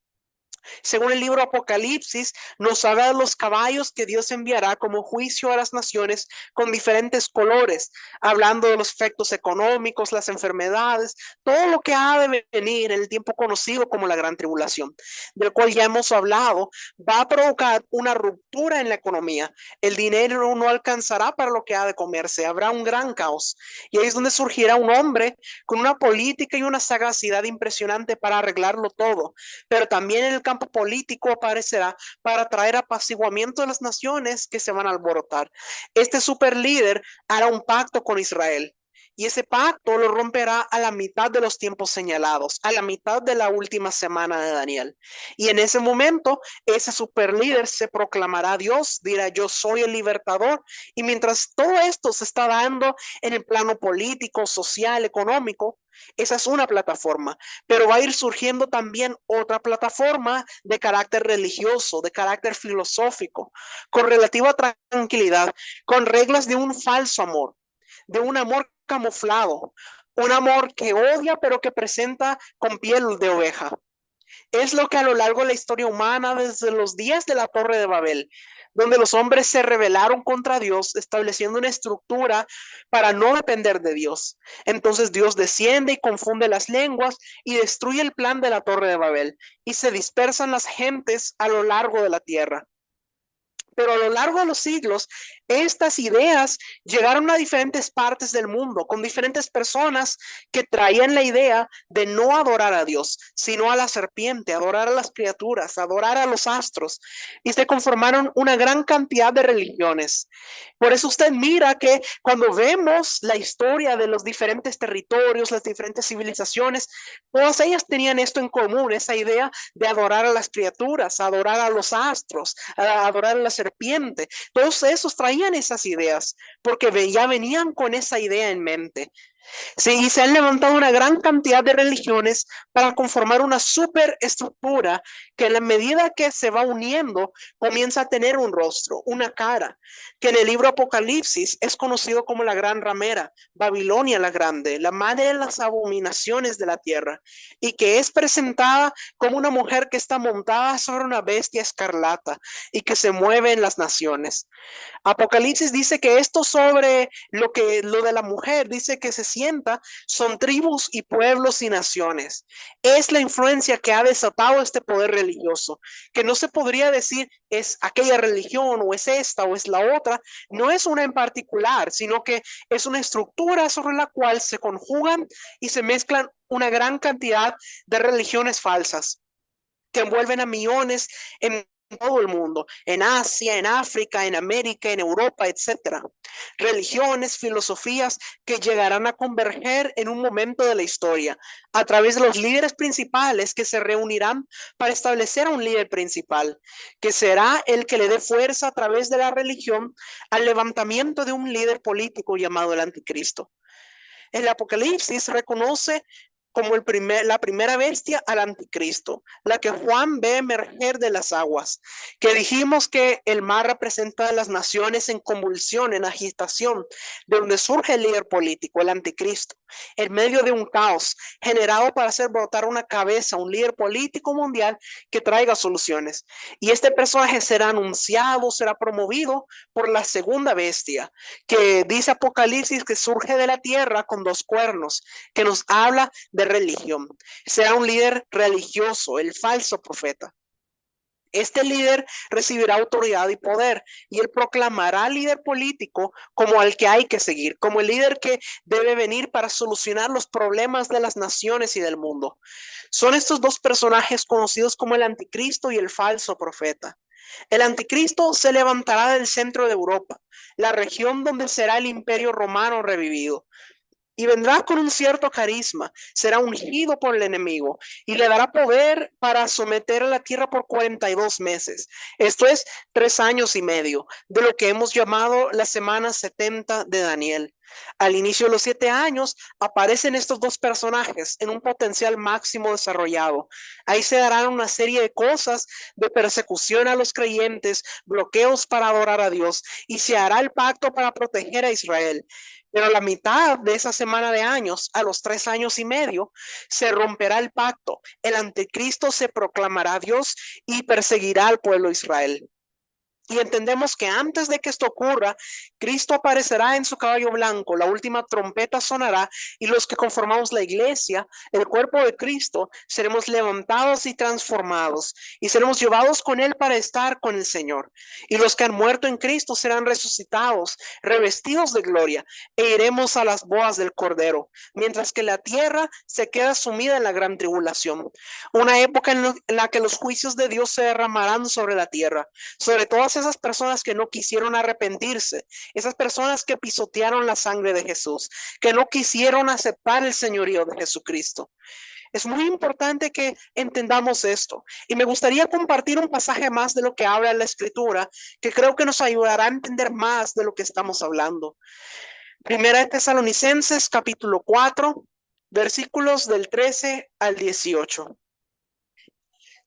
Según el libro Apocalipsis, nos habla de los caballos que Dios enviará como juicio a las naciones con diferentes colores, hablando de los efectos económicos, las enfermedades, todo lo que ha de venir en el tiempo conocido como la gran tribulación, del cual ya hemos hablado, va a provocar una ruptura en la economía. El dinero no alcanzará para lo que ha de comerse, habrá un gran caos. Y ahí es donde surgirá un hombre con una política y una sagacidad impresionante para arreglarlo todo, pero también en el campo político aparecerá para traer apaciguamiento de las naciones que se van a alborotar. Este super líder hará un pacto con Israel. Y ese pacto lo romperá a la mitad de los tiempos señalados, a la mitad de la última semana de Daniel. Y en ese momento, ese super líder se proclamará Dios, dirá yo soy el libertador. Y mientras todo esto se está dando en el plano político, social, económico, esa es una plataforma, pero va a ir surgiendo también otra plataforma de carácter religioso, de carácter filosófico, con relativa tranquilidad, con reglas de un falso amor, de un amor camuflado, un amor que odia pero que presenta con piel de oveja. Es lo que a lo largo de la historia humana, desde los días de la Torre de Babel, donde los hombres se rebelaron contra Dios, estableciendo una estructura para no depender de Dios. Entonces Dios desciende y confunde las lenguas y destruye el plan de la Torre de Babel y se dispersan las gentes a lo largo de la tierra. Pero a lo largo de los siglos, estas ideas llegaron a diferentes partes del mundo, con diferentes personas que traían la idea de no adorar a Dios, sino a la serpiente, adorar a las criaturas, adorar a los astros, y se conformaron una gran cantidad de religiones. Por eso usted mira que cuando vemos la historia de los diferentes territorios, las diferentes civilizaciones, todas ellas tenían esto en común, esa idea de adorar a las criaturas, adorar a los astros, a adorar a la serpiente. Todos esos traían esas ideas porque ya venían con esa idea en mente. Sí, y se han levantado una gran cantidad de religiones para conformar una superestructura que en la medida que se va uniendo comienza a tener un rostro, una cara, que en el libro Apocalipsis es conocido como la gran ramera, Babilonia la grande, la madre de las abominaciones de la tierra, y que es presentada como una mujer que está montada sobre una bestia escarlata y que se mueve en las naciones. Apocalipsis dice que esto sobre lo de la mujer, dice que se sienta, son tribus y pueblos y naciones. Es la influencia que ha desatado este poder religioso, que no se podría decir es aquella religión o es esta o es la otra, no es una en particular, sino que es una estructura sobre la cual se conjugan y se mezclan una gran cantidad de religiones falsas que envuelven a millones en todo el mundo, en Asia, en África, en América, en Europa, etcétera. Religiones, filosofías que llegarán a converger en un momento de la historia a través de los líderes principales que se reunirán para establecer a un líder principal, que será el que le dé fuerza a través de la religión al levantamiento de un líder político llamado el anticristo. El Apocalipsis reconoce como la primera bestia al anticristo, la que Juan ve emerger de las aguas, que dijimos que el mar representa a las naciones en convulsión, en agitación, de donde surge el líder político, el anticristo, en medio de un caos generado para hacer brotar una cabeza, un líder político mundial que traiga soluciones. Y este personaje será anunciado, será promovido por la segunda bestia, que dice Apocalipsis que surge de la tierra con dos cuernos, que nos habla de religión. Será un líder religioso, el falso profeta. Este líder recibirá autoridad y poder y él proclamará al líder político como al que hay que seguir, como el líder que debe venir para solucionar los problemas de las naciones y del mundo. Son estos dos personajes conocidos como el anticristo y el falso profeta. El anticristo se levantará del centro de Europa, la región donde será el imperio romano revivido. Y vendrá con un cierto carisma, será ungido por el enemigo y le dará poder para someter a la tierra por 42 meses. Esto es 3 años y medio de lo que hemos llamado la semana 70 de Daniel. Al inicio de los 7 años aparecen estos dos personajes en un potencial máximo desarrollado. Ahí se darán una serie de cosas de persecución a los creyentes, bloqueos para adorar a Dios y se hará el pacto para proteger a Israel. Pero a la mitad de esa semana de años, a los 3 años y medio, se romperá el pacto. El anticristo se proclamará Dios y perseguirá al pueblo de Israel. Y entendemos que antes de que esto ocurra, Cristo aparecerá en su caballo blanco, la última trompeta sonará y los que conformamos la iglesia, el cuerpo de Cristo, seremos levantados y transformados y seremos llevados con Él para estar con el Señor. Y los que han muerto en Cristo serán resucitados, revestidos de gloria e iremos a las bodas del Cordero, mientras que la tierra se queda sumida en la gran tribulación. Una época en la que los juicios de Dios se derramarán sobre la tierra, sobre todas esas personas que no quisieron arrepentirse, esas personas que pisotearon la sangre de Jesús, que no quisieron aceptar el señorío de Jesucristo. Es muy importante que entendamos esto. Y me gustaría compartir un pasaje más de lo que habla la Escritura, que creo que nos ayudará a entender más de lo que estamos hablando. Primera de Tesalonicenses, capítulo 4, versículos del 13 al 18.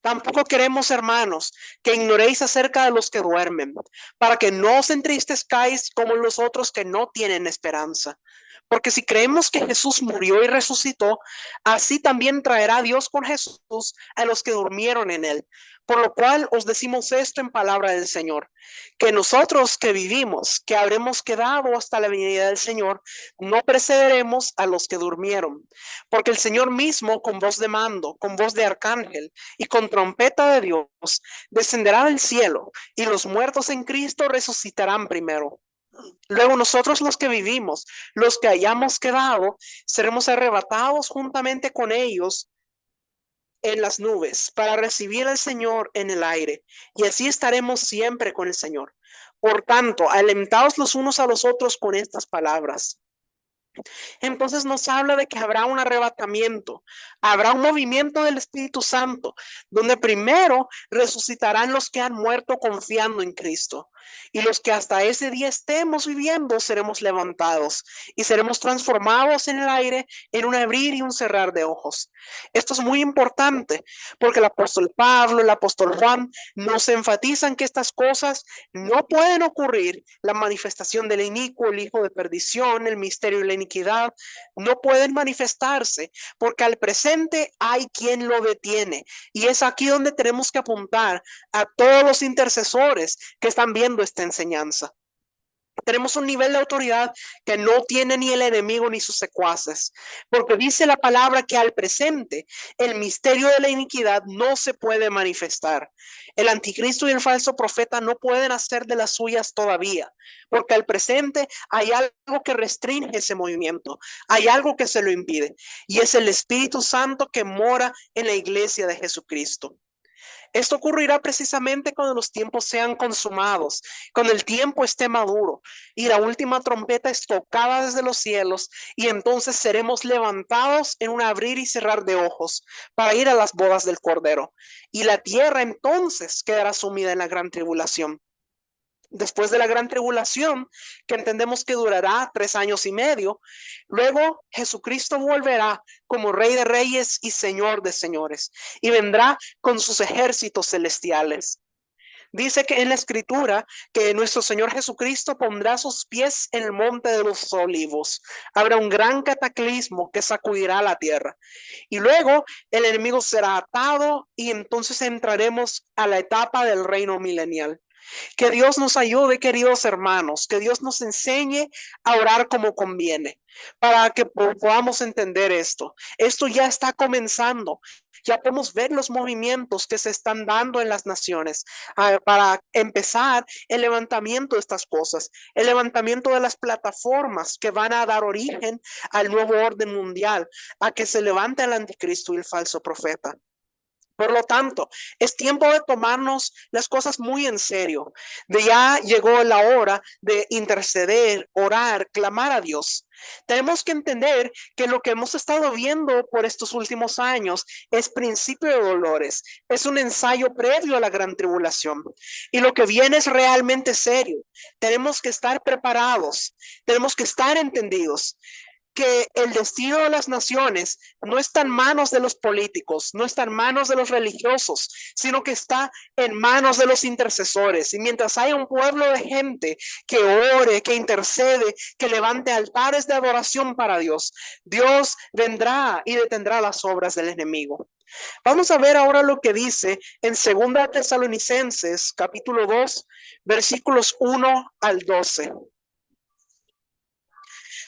Tampoco queremos, hermanos, que ignoréis acerca de los que duermen, para que no os entristezcáis como los otros que no tienen esperanza. Porque si creemos que Jesús murió y resucitó, así también traerá Dios con Jesús a los que durmieron en él. Por lo cual os decimos esto en palabra del Señor, que nosotros que vivimos, que habremos quedado hasta la venida del Señor, no precederemos a los que durmieron. Porque el Señor mismo, con voz de mando, con voz de arcángel y con trompeta de Dios, descenderá del cielo, y los muertos en Cristo resucitarán primero. Luego nosotros los que vivimos, los que hayamos quedado, seremos arrebatados juntamente con ellos en las nubes para recibir al Señor en el aire, y así estaremos siempre con el Señor. Por tanto, alentaos los unos a los otros con estas palabras. Entonces nos habla de que habrá un arrebatamiento, habrá un movimiento del Espíritu Santo, donde primero resucitarán los que han muerto confiando en Cristo. Y los que hasta ese día estemos viviendo seremos levantados y seremos transformados en el aire en un abrir y un cerrar de ojos. Esto es muy importante porque el apóstol Pablo, el apóstol Juan nos enfatizan que estas cosas no pueden ocurrir. La manifestación del inicuo, el hijo de perdición, el misterio de la iniquidad, no pueden manifestarse porque al presente hay quien lo detiene. Y es aquí donde tenemos que apuntar a todos los intercesores que están viendo esta enseñanza. Tenemos un nivel de autoridad que no tiene ni el enemigo ni sus secuaces, porque dice la palabra que al presente el misterio de la iniquidad no se puede manifestar. El anticristo y el falso profeta no pueden hacer de las suyas todavía, porque al presente hay algo que restringe ese movimiento, hay algo que se lo impide, y es el Espíritu Santo que mora en la iglesia de Jesucristo. Esto ocurrirá precisamente cuando los tiempos sean consumados, cuando el tiempo esté maduro y la última trompeta es tocada desde los cielos y entonces seremos levantados en un abrir y cerrar de ojos para ir a las bodas del Cordero. Y la tierra entonces quedará sumida en la gran tribulación. Después de la gran tribulación, que entendemos que durará 3 años y medio, luego Jesucristo volverá como Rey de Reyes y Señor de Señores, y vendrá con sus ejércitos celestiales. Dice que en la Escritura que nuestro Señor Jesucristo pondrá sus pies en el monte de los olivos. Habrá un gran cataclismo que sacudirá la tierra. Y luego el enemigo será atado y entonces entraremos a la etapa del reino milenial. Que Dios nos ayude, queridos hermanos, que Dios nos enseñe a orar como conviene, para que podamos entender esto. Esto ya está comenzando. Ya podemos ver los movimientos que se están dando en las naciones para empezar el levantamiento de estas cosas, el levantamiento de las plataformas que van a dar origen al nuevo orden mundial, a que se levante el anticristo y el falso profeta. Por lo tanto, es tiempo de tomarnos las cosas muy en serio. De ya llegó la hora de interceder, orar, clamar a Dios. Tenemos que entender que lo que hemos estado viendo por estos últimos años es principio de dolores, es un ensayo previo a la gran tribulación. Y lo que viene es realmente serio. Tenemos que estar preparados, tenemos que estar entendidos que el destino de las naciones no está en manos de los políticos, no está en manos de los religiosos, sino que está en manos de los intercesores. Y mientras haya un pueblo de gente que ore, que intercede, que levante altares de adoración para Dios, Dios vendrá y detendrá las obras del enemigo. Vamos a ver ahora lo que dice en 2 Tesalonicenses, capítulo 2, versículos 1 al 12.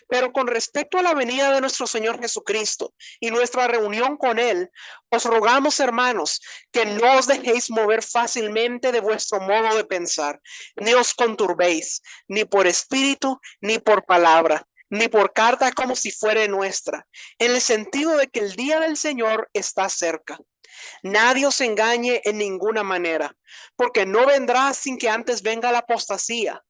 Pero con respecto a la venida de nuestro Señor Jesucristo y nuestra reunión con Él, os rogamos, hermanos, que no os dejéis mover fácilmente de vuestro modo de pensar, ni os conturbéis, ni por espíritu, ni por palabra, ni por carta como si fuera nuestra, en el sentido de que el día del Señor está cerca. Nadie os engañe en ninguna manera, porque no vendrá sin que antes venga la apostasía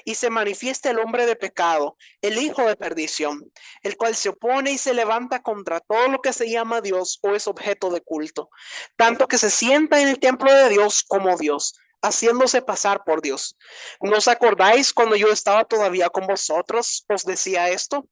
y se manifiesta el hombre de pecado, el hijo de perdición, el cual se opone y se levanta contra todo lo que se llama Dios o es objeto de culto, tanto que se sienta en el templo de Dios como Dios, haciéndose pasar por Dios. ¿No os acordáis cuando yo estaba todavía con vosotros? Os decía esto.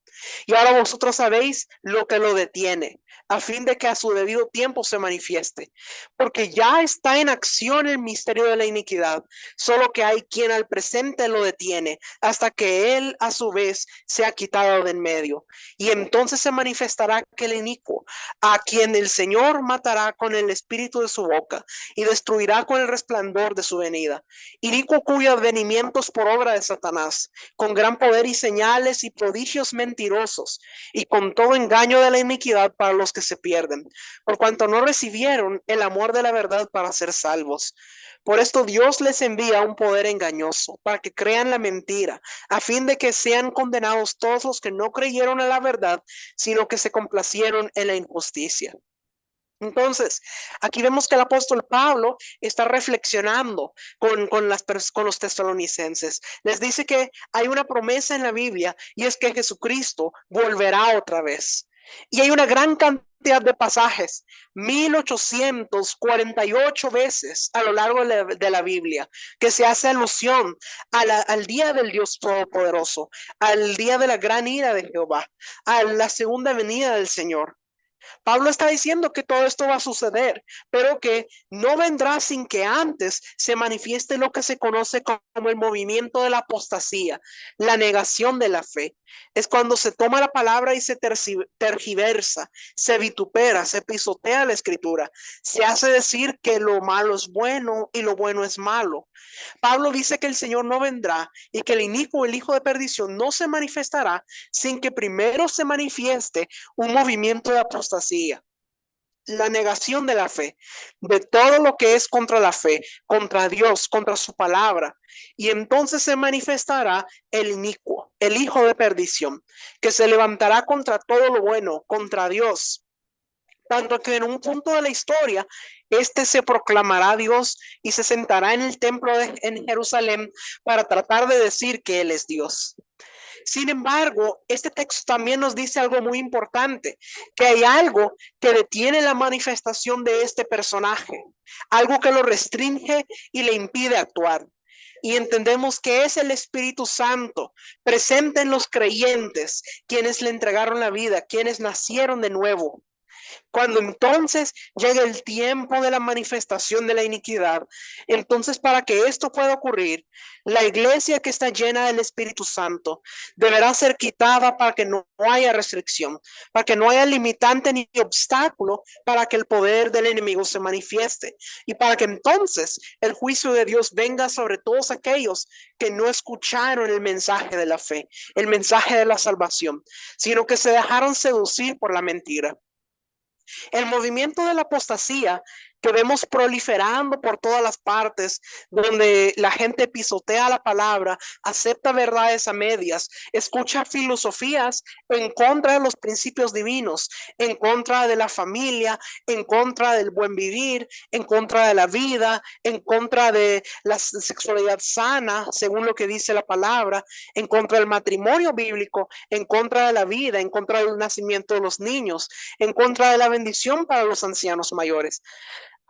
Y ahora vosotros sabéis lo que lo detiene, a fin de que a su debido tiempo se manifieste. Porque ya está en acción el misterio de la iniquidad, solo que hay quien al presente lo detiene, hasta que él a su vez sea quitado de en medio. Y entonces se manifestará aquel inicuo, a quien el Señor matará con el espíritu de su boca, y destruirá con el resplandor de su venida. Inicuo cuyo advenimiento es por obra de Satanás, con gran poder y señales y prodigios mentirosos, y con todo engaño de la iniquidad para los que se pierden, por cuanto no recibieron el amor de la verdad para ser salvos. Por esto Dios les envía un poder engañoso para que crean la mentira, a fin de que sean condenados todos los que no creyeron a la verdad, sino que se complacieron en la injusticia. Entonces, aquí vemos que el apóstol Pablo está reflexionando con los tesalonicenses. Les dice que hay una promesa en la Biblia y es que Jesucristo volverá otra vez. Y hay una gran cantidad de pasajes, 1848 veces a lo largo de la Biblia, que se hace alusión al día del Dios Todopoderoso, al día de la gran ira de Jehová, a la segunda venida del Señor. Pablo está diciendo que todo esto va a suceder, pero que no vendrá sin que antes se manifieste lo que se conoce como el movimiento de la apostasía, la negación de la fe. Es cuando se toma la palabra y se tergiversa, se vitupera, se pisotea la escritura, se hace decir que lo malo es bueno y lo bueno es malo. Pablo dice que el Señor no vendrá y que el inicuo, el hijo de perdición, no se manifestará sin que primero se manifieste un movimiento de apostasía, la negación de la fe, de todo lo que es contra la fe, contra Dios, contra su palabra. Y entonces se manifestará el inicuo, el hijo de perdición, que se levantará contra todo lo bueno, contra Dios. Tanto que en un punto de la historia, este se proclamará Dios y se sentará en el templo en Jerusalén para tratar de decir que Él es Dios. Sin embargo, este texto también nos dice algo muy importante, que hay algo que detiene la manifestación de este personaje, algo que lo restringe y le impide actuar. Y entendemos que es el Espíritu Santo presente en los creyentes, quienes le entregaron la vida, quienes nacieron de nuevo. Cuando entonces llegue el tiempo de la manifestación de la iniquidad, entonces para que esto pueda ocurrir, la iglesia que está llena del Espíritu Santo deberá ser quitada para que no haya restricción, para que no haya limitante ni obstáculo para que el poder del enemigo se manifieste y para que entonces el juicio de Dios venga sobre todos aquellos que no escucharon el mensaje de la fe, el mensaje de la salvación, sino que se dejaron seducir por la mentira. El movimiento de la apostasía que vemos proliferando por todas las partes, donde la gente pisotea la palabra, acepta verdades a medias, escucha filosofías en contra de los principios divinos, en contra de la familia, en contra del buen vivir, en contra de la vida, en contra de la sexualidad sana, según lo que dice la palabra, en contra del matrimonio bíblico, en contra de la vida, en contra del nacimiento de los niños, en contra de la bendición para los ancianos mayores.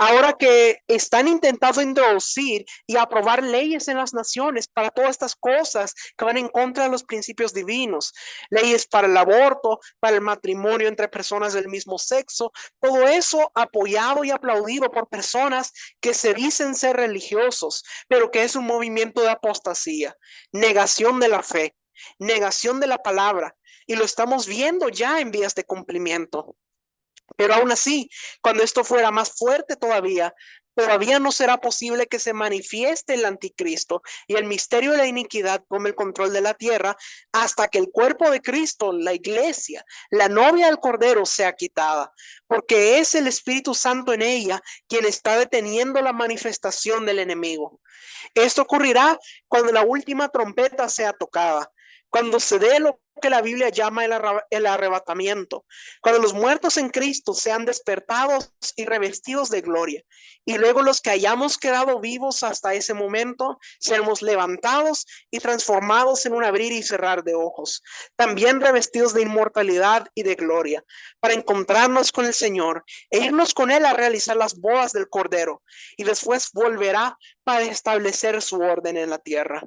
Ahora que están intentando introducir y aprobar leyes en las naciones para todas estas cosas que van en contra de los principios divinos, leyes para el aborto, para el matrimonio entre personas del mismo sexo, todo eso apoyado y aplaudido por personas que se dicen ser religiosos, pero que es un movimiento de apostasía, negación de la fe, negación de la palabra, y lo estamos viendo ya en vías de cumplimiento. Pero aún así, cuando esto fuera más fuerte todavía no será posible que se manifieste el anticristo y el misterio de la iniquidad tome el control de la tierra hasta que el cuerpo de Cristo, la iglesia, la novia del Cordero, sea quitada, porque es el Espíritu Santo en ella quien está deteniendo la manifestación del enemigo. Esto ocurrirá cuando la última trompeta sea tocada, cuando se dé lo que la Biblia llama el arrebatamiento, cuando los muertos en Cristo sean despertados y revestidos de gloria, y luego los que hayamos quedado vivos hasta ese momento seremos levantados y transformados en un abrir y cerrar de ojos, también revestidos de inmortalidad y de gloria, para encontrarnos con el Señor e irnos con Él a realizar las bodas del Cordero, y después volverá para establecer su orden en la tierra.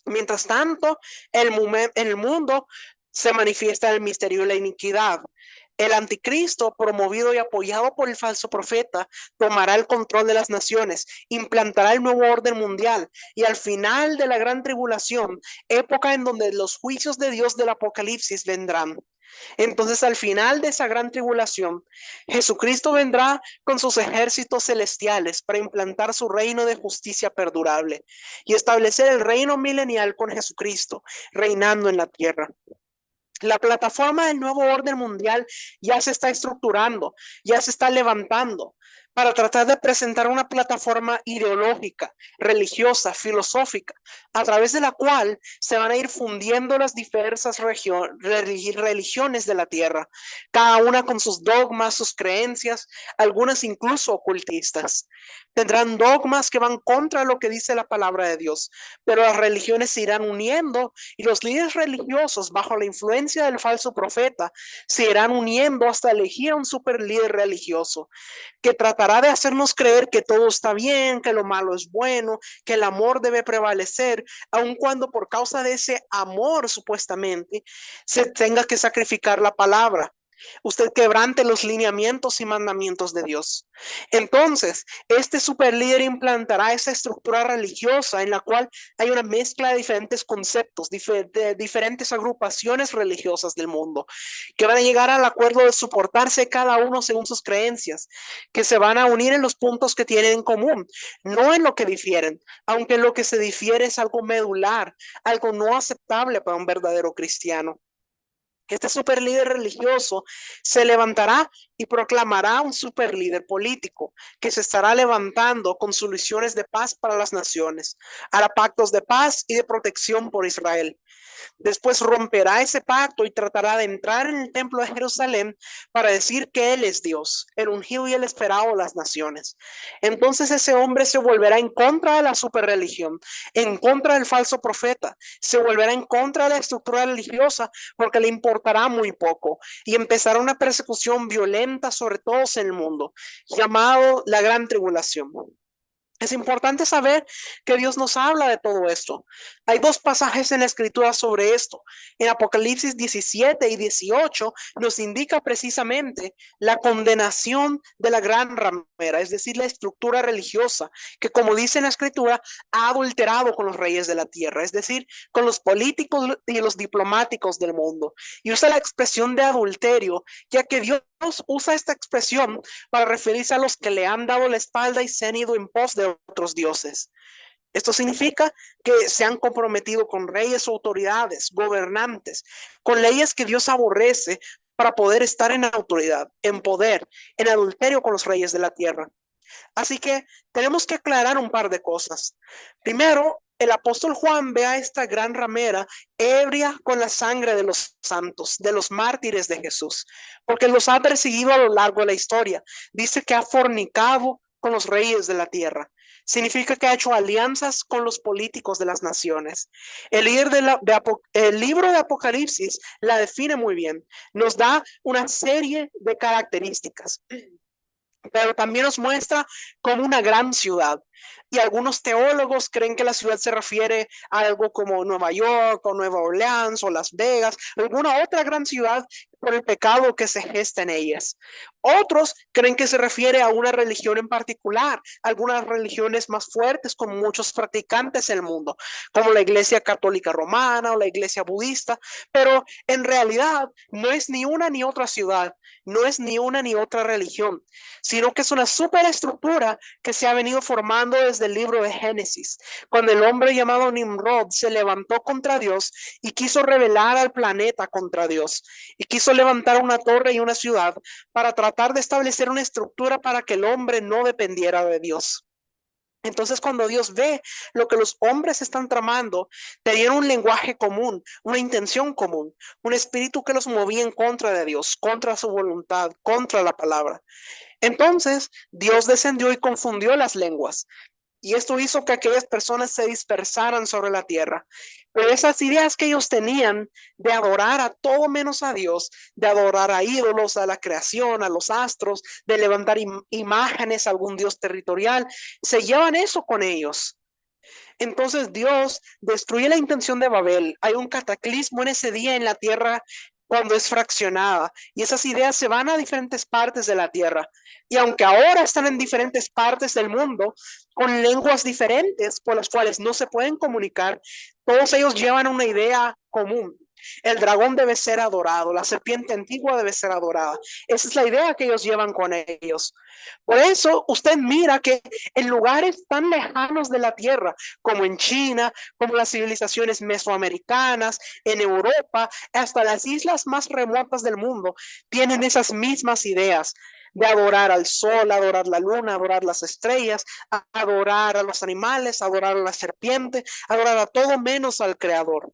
Mientras tanto, en el mundo se manifiesta el misterio de la iniquidad. El anticristo, promovido y apoyado por el falso profeta, tomará el control de las naciones, implantará el nuevo orden mundial y al final de la gran tribulación, época en donde los juicios de Dios del Apocalipsis vendrán. Entonces, al final de esa gran tribulación, Jesucristo vendrá con sus ejércitos celestiales para implantar su reino de justicia perdurable y establecer el reino milenial con Jesucristo, reinando en la tierra. La plataforma del nuevo orden mundial ya se está estructurando, ya se está levantando para tratar de presentar una plataforma ideológica, religiosa, filosófica, a través de la cual se van a ir fundiendo las diversas religiones de la tierra, cada una con sus dogmas, sus creencias, algunas incluso ocultistas. Tendrán dogmas que van contra lo que dice la palabra de Dios, pero las religiones se irán uniendo y los líderes religiosos, bajo la influencia del falso profeta, se irán uniendo hasta elegir a un super líder religioso que tratará de hacernos creer que todo está bien, que lo malo es bueno, que el amor debe prevalecer, aun cuando por causa de ese amor supuestamente se tenga que sacrificar la palabra. Usted quebrante los lineamientos y mandamientos de Dios. Entonces, este superlíder implantará esa estructura religiosa en la cual hay una mezcla de diferentes conceptos, de diferentes agrupaciones religiosas del mundo, que van a llegar al acuerdo de soportarse cada uno según sus creencias, que se van a unir en los puntos que tienen en común, no en lo que difieren, aunque lo que se difiere es algo medular, algo no aceptable para un verdadero cristiano. Este superlíder religioso se levantará y proclamará un superlíder político que se estará levantando con soluciones de paz para las naciones, hará pactos de paz y de protección por Israel. Después romperá ese pacto y tratará de entrar en el templo de Jerusalén para decir que Él es Dios, el ungido y el esperado de las naciones. Entonces ese hombre se volverá en contra de la superreligión, en contra del falso profeta, se volverá en contra de la estructura religiosa porque le importará muy poco y empezará una persecución violenta sobre todos en el mundo, llamado la Gran Tribulación. Es importante saber que Dios nos habla de todo esto. Hay dos pasajes en la escritura sobre esto. En Apocalipsis 17 y 18 nos indica precisamente la condenación de la gran ramera, es decir, la estructura religiosa, que como dice la escritura, ha adulterado con los reyes de la tierra, es decir, con los políticos y los diplomáticos del mundo. Y usa la expresión de adulterio, ya que Dios usa esta expresión para referirse a los que le han dado la espalda y se han ido en pos de otros dioses. Esto significa que se han comprometido con reyes, autoridades, gobernantes, con leyes que Dios aborrece para poder estar en autoridad, en poder, en adulterio con los reyes de la tierra. Así que tenemos que aclarar un par de cosas. Primero, el apóstol Juan ve a esta gran ramera ebria con la sangre de los santos, de los mártires de Jesús, porque los ha perseguido a lo largo de la historia. Dice que ha fornicado con los reyes de la tierra. Significa que ha hecho alianzas con los políticos de las naciones. El libro de Apocalipsis la define muy bien. Nos da una serie de características, pero también nos muestra como una gran ciudad. Y algunos teólogos creen que la ciudad se refiere a algo como Nueva York o Nueva Orleans o Las Vegas, alguna otra gran ciudad por el pecado que se gesta en ellas. Otros creen que se refiere a una religión en particular, algunas religiones más fuertes con muchos practicantes en el mundo, como la Iglesia Católica Romana o la Iglesia Budista, pero en realidad no es ni una ni otra ciudad, no es ni una ni otra religión, sino que es una superestructura que se ha venido formando desde el libro de Génesis, cuando el hombre llamado Nimrod se levantó contra Dios y quiso rebelar al planeta contra Dios, y quiso levantar una torre y una ciudad para tratar de establecer una estructura para que el hombre no dependiera de Dios. Entonces, cuando Dios ve lo que los hombres están tramando, tenían un lenguaje común, una intención común, un espíritu que los movía en contra de Dios, contra su voluntad, contra la palabra. Entonces, Dios descendió y confundió las lenguas. Y esto hizo que aquellas personas se dispersaran sobre la tierra. Pero esas ideas que ellos tenían de adorar a todo menos a Dios, de adorar a ídolos, a la creación, a los astros, de levantar imágenes a algún Dios territorial, se llevan eso con ellos. Entonces Dios destruye la intención de Babel. Hay un cataclismo en ese día en la tierra cuando es fraccionada y esas ideas se van a diferentes partes de la tierra. Y aunque ahora están en diferentes partes del mundo con lenguas diferentes por las cuales no se pueden comunicar, todos ellos llevan una idea común. El dragón debe ser adorado, la serpiente antigua debe ser adorada. Esa es la idea que ellos llevan con ellos. Por eso usted mira que en lugares tan lejanos de la tierra, como en China, como las civilizaciones mesoamericanas, en Europa, hasta las islas más remotas del mundo, tienen esas mismas ideas de adorar al sol, adorar la luna, adorar las estrellas, adorar a los animales, adorar a la serpiente, adorar a todo menos al creador.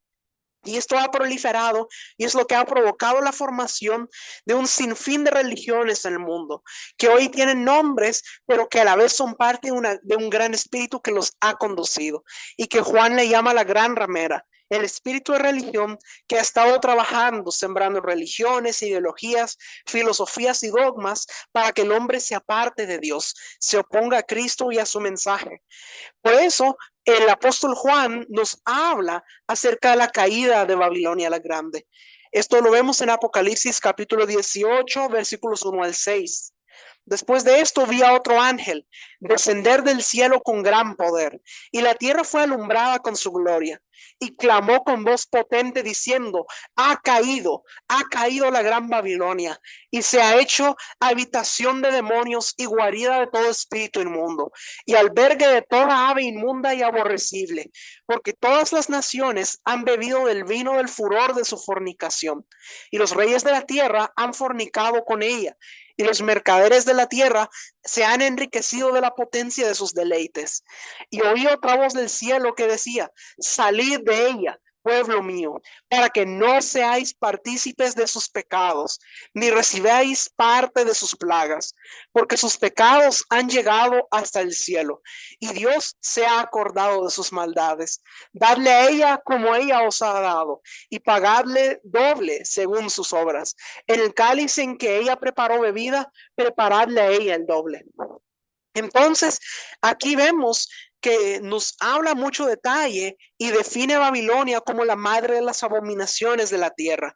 Y esto ha proliferado y es lo que ha provocado la formación de un sinfín de religiones en el mundo, que hoy tienen nombres, pero que a la vez son parte de un gran espíritu que los ha conducido y que Juan le llama la gran ramera. El espíritu de religión que ha estado trabajando, sembrando religiones, ideologías, filosofías y dogmas para que el hombre se aparte de Dios, se oponga a Cristo y a su mensaje. Por eso, el apóstol Juan nos habla acerca de la caída de Babilonia la Grande. Esto lo vemos en Apocalipsis capítulo 18, versículos 1 al 6. Después de esto vi a otro ángel descender del cielo con gran poder, y la tierra fue alumbrada con su gloria. Y clamó con voz potente diciendo: ha caído la gran Babilonia, y se ha hecho habitación de demonios y guarida de todo espíritu inmundo, y albergue de toda ave inmunda y aborrecible, porque todas las naciones han bebido del vino del furor de su fornicación, y los reyes de la tierra han fornicado con ella, y los mercaderes de la tierra se han enriquecido de la potencia de sus deleites. Y oí otra voz del cielo que decía: salid de ella, pueblo mío, para que no seáis partícipes de sus pecados, ni recibáis parte de sus plagas, porque sus pecados han llegado hasta el cielo, y Dios se ha acordado de sus maldades. Dadle a ella como ella os ha dado, y pagadle doble según sus obras. En el cáliz en que ella preparó bebida, preparadle a ella el doble. Entonces, aquí vemos que nos habla mucho detalle y define a Babilonia como la madre de las abominaciones de la tierra.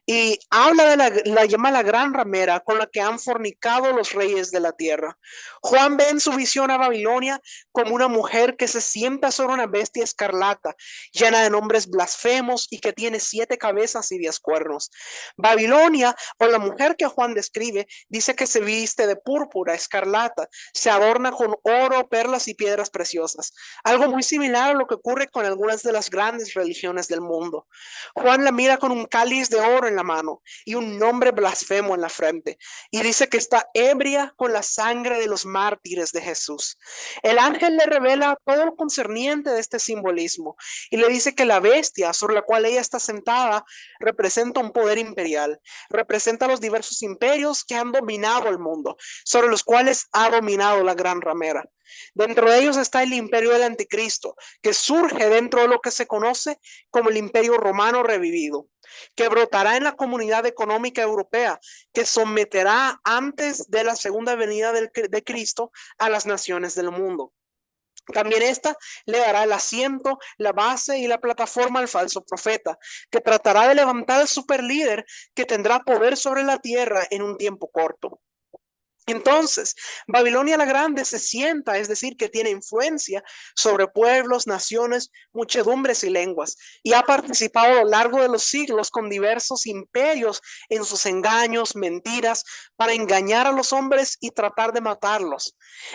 Y habla de la llama la gran ramera con la que han fornicado los reyes de la tierra. Juan ve en su visión a Babilonia como una mujer que se sienta sobre una bestia escarlata, llena de nombres blasfemos y que tiene 7 cabezas y 10 cuernos. Babilonia, o la mujer que Juan describe, dice que se viste de púrpura, escarlata, se adorna con oro, perlas y piedras preciosas. religiosas, algo muy similar a lo que ocurre con algunas de las grandes religiones del mundo. Juan la mira con un cáliz de oro en la mano y un nombre blasfemo en la frente, y dice que está ebria con la sangre de los mártires de Jesús. El ángel le revela todo lo concerniente de este simbolismo y le dice que la bestia sobre la cual ella está sentada representa un poder imperial, representa los diversos imperios que han dominado el mundo, sobre los cuales ha dominado la gran ramera. Dentro de ellos está el imperio del anticristo, que surge dentro de lo que se conoce como el imperio romano revivido, que brotará en la comunidad económica europea, que someterá antes de la segunda venida de Cristo a las naciones del mundo. También esta le dará el asiento, la base y la plataforma al falso profeta, que tratará de levantar al superlíder que tendrá poder sobre la tierra en un tiempo corto. Entonces, Babilonia la Grande se sienta, es decir, que tiene influencia sobre pueblos, naciones, muchedumbres y lenguas, y ha participado a lo largo de los siglos con diversos imperios en sus engaños, mentiras, para engañar a los hombres y tratar de matarlos.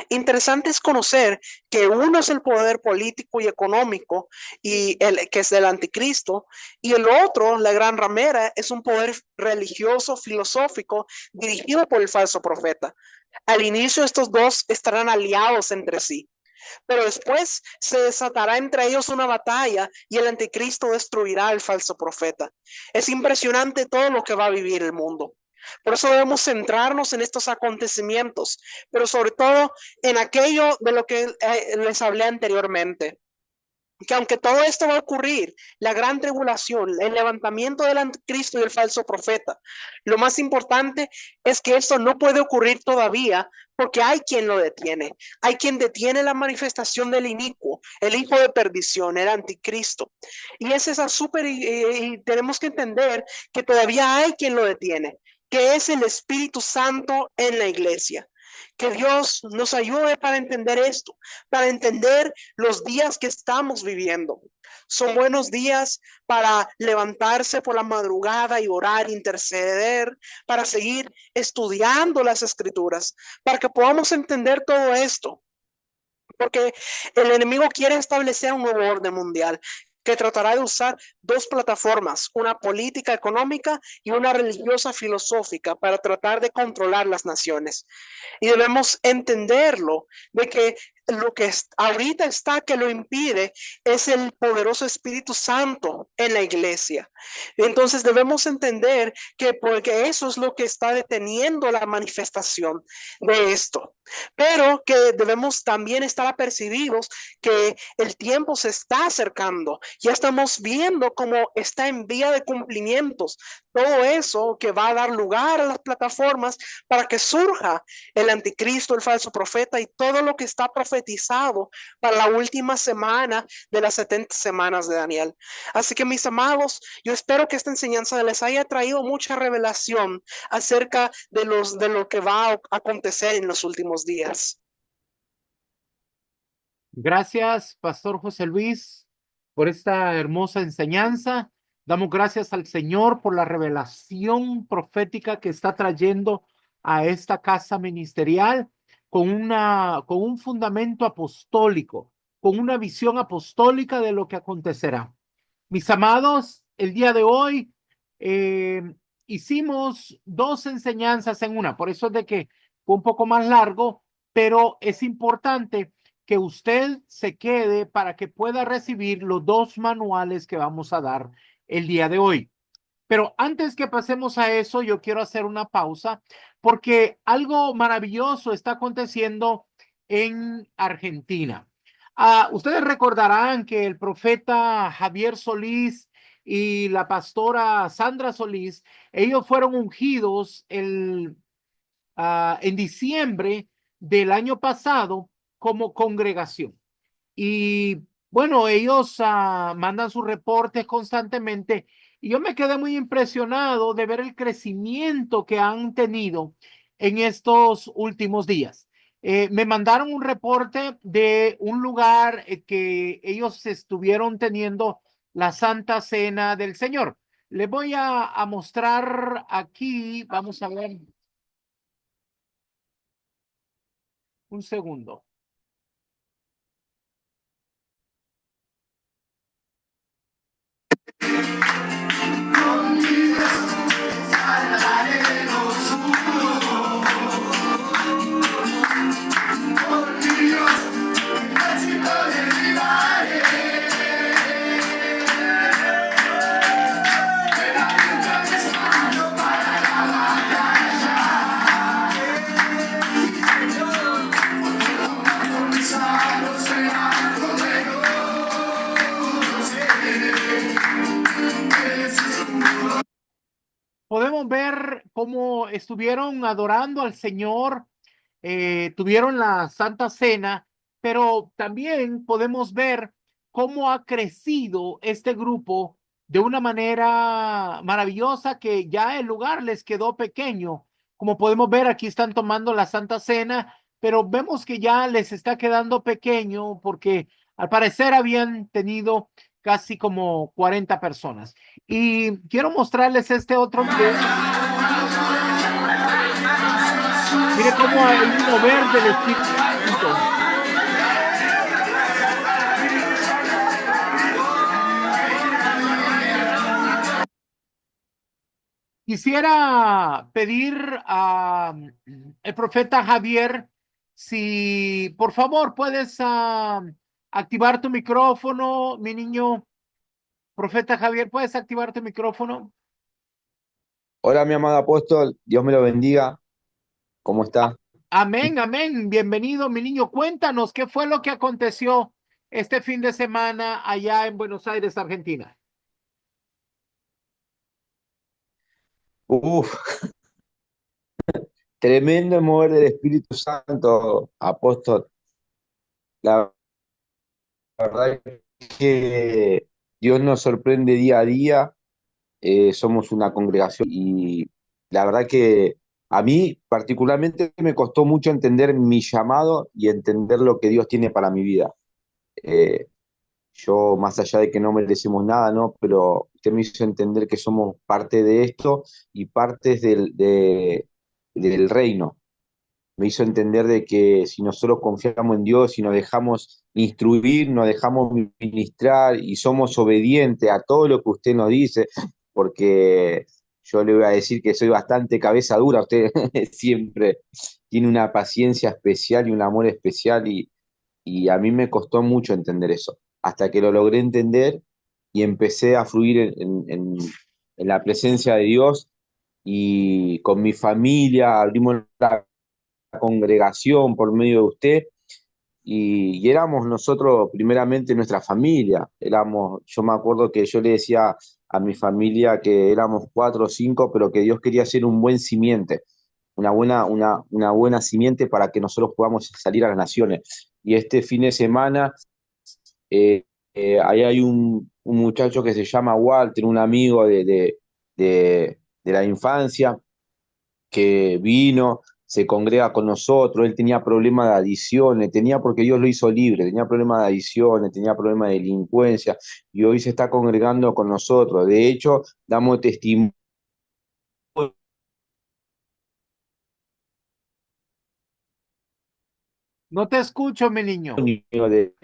Interesante es conocer que uno es el poder político y económico, que es del anticristo, y el otro, la gran ramera, es un poder religioso, filosófico, dirigido por el falso profeta. Al inicio estos dos estarán aliados entre sí, pero después se desatará entre ellos una batalla y el anticristo destruirá al falso profeta. Es impresionante todo lo que va a vivir el mundo. Por eso debemos centrarnos en estos acontecimientos, pero sobre todo en aquello de lo que les hablé anteriormente, que aunque todo esto va a ocurrir, la gran tribulación, el levantamiento del anticristo y el falso profeta, lo más importante es que esto no puede ocurrir todavía porque hay quien lo detiene, hay quien detiene la manifestación del inicuo, el hijo de perdición, el anticristo. Y es esa súper, y tenemos que entender que todavía hay quien lo detiene, que es el Espíritu Santo en la iglesia. Que Dios nos ayude para entender esto, para entender los días que estamos viviendo. Son buenos días para levantarse por la madrugada y orar, interceder, para seguir estudiando las escrituras, para que podamos entender todo esto. Porque el enemigo quiere establecer un nuevo orden mundial que tratará de usar dos plataformas, una política económica y una religiosa filosófica para tratar de controlar las naciones. Y debemos entenderlo, de que lo que ahorita está que lo impide es el poderoso Espíritu Santo en la iglesia. Entonces debemos entender que porque eso es lo que está deteniendo la manifestación de esto, pero que debemos también estar apercibidos que el tiempo se está acercando. Ya estamos viendo cómo está en vía de cumplimientos todo eso que va a dar lugar a las plataformas para que surja el anticristo, el falso profeta y todo lo que está profetizado para la última semana de las 70 semanas de Daniel. Así que mis amados, yo espero que esta enseñanza les haya traído mucha revelación acerca de lo que va a acontecer en los últimos días. Gracias, Pastor José Luis, por esta hermosa enseñanza. Damos gracias al Señor por la revelación profética que está trayendo a esta casa ministerial con un fundamento apostólico, con una visión apostólica de lo que acontecerá. Mis amados, el día de hoy eh, hicimos dos enseñanzas en una, por eso es de que fue un poco más largo, pero es importante que usted se quede para que pueda recibir los dos manuales que vamos a dar el día de hoy. Pero antes que pasemos a eso, yo quiero hacer una pausa porque algo maravilloso está aconteciendo en Argentina. Ustedes recordarán que el profeta Javier Solís y la pastora Sandra Solís, ellos fueron ungidos en diciembre del año pasado como congregación. Y bueno, ellos mandan sus reportes constantemente y yo me quedé muy impresionado de ver el crecimiento que han tenido en estos últimos días. Me mandaron un reporte de un lugar que ellos estuvieron teniendo la Santa Cena del Señor. Les voy a mostrar aquí, vamos a ver un segundo. cómo estuvieron adorando al Señor, tuvieron la Santa Cena, pero también podemos ver cómo ha crecido este grupo de una manera maravillosa que ya el lugar les quedó pequeño. Como podemos ver, aquí están tomando la Santa Cena, pero vemos que ya les está quedando pequeño porque al parecer habían tenido casi como 40 personas. Y quiero mostrarles este otro video. Mire cómo hay un mover del Espíritu Santo. Quisiera pedir a el profeta Javier si por favor puedes activar tu micrófono, mi niño. Profeta Javier, ¿puedes activar tu micrófono? Hola, mi amado apóstol, Dios me lo bendiga. ¿Cómo está? Amén, amén. Bienvenido, mi niño. Cuéntanos qué fue lo que aconteció este fin de semana allá en Buenos Aires, Argentina. Uf, tremendo mover del Espíritu Santo, apóstol. La verdad es que Dios nos sorprende día a día. Somos una congregación y la verdad que a mí particularmente me costó mucho entender mi llamado y entender lo que Dios tiene para mi vida. Eh, Yo, más allá de que no merecemos nada, ¿no? Pero usted me hizo entender que somos parte de esto y partes del reino. Me hizo entender de que si nosotros confiamos en Dios y nos dejamos instruir, nos dejamos ministrar y somos obedientes a todo lo que usted nos dice, porque yo le voy a decir que soy bastante cabeza dura, usted siempre tiene una paciencia especial y un amor especial y a mí me costó mucho entender eso, hasta que lo logré entender y empecé a fluir en la presencia de Dios y con mi familia abrimos la congregación por medio de usted y éramos nosotros primeramente nuestra familia, yo me acuerdo que yo le decía a mi familia que éramos 4 o 5, pero que Dios quería hacer un buen simiente, una buena simiente para que nosotros podamos salir a las naciones. Y este fin de semana, ahí hay un muchacho que se llama Walter, un amigo de la infancia, que vino, se congrega con nosotros, él tenía problemas de adicciones, tenía porque Dios lo hizo libre, tenía problemas de adicciones, tenía problemas de delincuencia, y hoy se está congregando con nosotros. De hecho, damos testimonio No te escucho, mi niño. de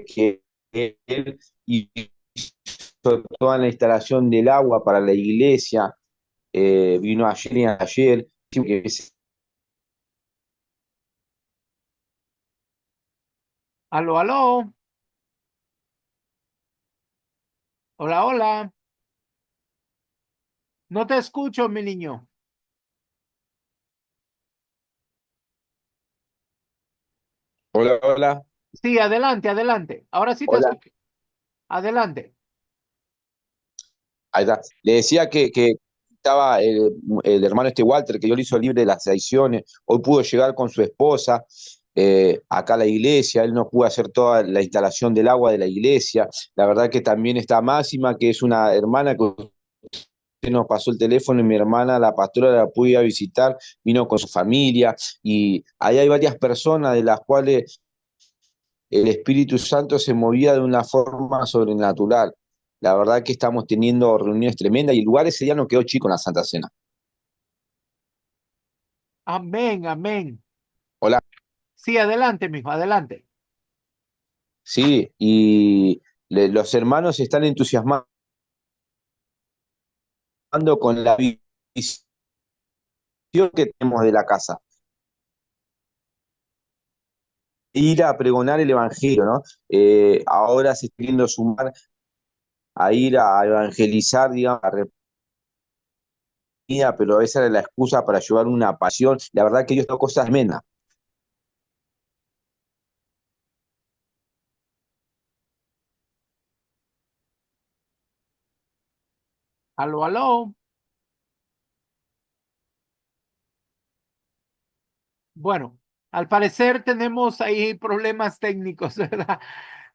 que él hizo toda la instalación del agua para la iglesia, vino ayer y ayer, Aló, aló. Hola, hola. No te escucho, mi niño. hola, hola, Sí, adelante, adelante. Ahora sí te hola. escucho. Adelante. Ahí está. Le decía que estaba el hermano este Walter, que yo lo hizo libre de las adicciones. Hoy pudo llegar con su esposa acá a la iglesia. Él no pudo hacer toda la instalación del agua de la iglesia. La verdad que también está Máxima, que es una hermana que usted nos pasó el teléfono y mi hermana, la pastora, la pude ir a visitar, vino con su familia. Y ahí hay varias personas de las cuales el Espíritu Santo se movía de una forma sobrenatural. La verdad que estamos teniendo reuniones tremendas y el lugar ese día no quedó chico en la Santa Cena. Amén, amén. Hola, Sí, adelante, mijo, adelante. sí, y los hermanos están entusiasmando con la visión que tenemos de la casa. Ir a pregonar el Evangelio, ¿no? Ahora se está queriendo sumar a ir a evangelizar, digamos, a repetida, pero esa era la excusa para llevar una pasión. La verdad que Dios hizo cosas tremendas. Aló, aló. Bueno, al parecer tenemos ahí problemas técnicos, ¿verdad?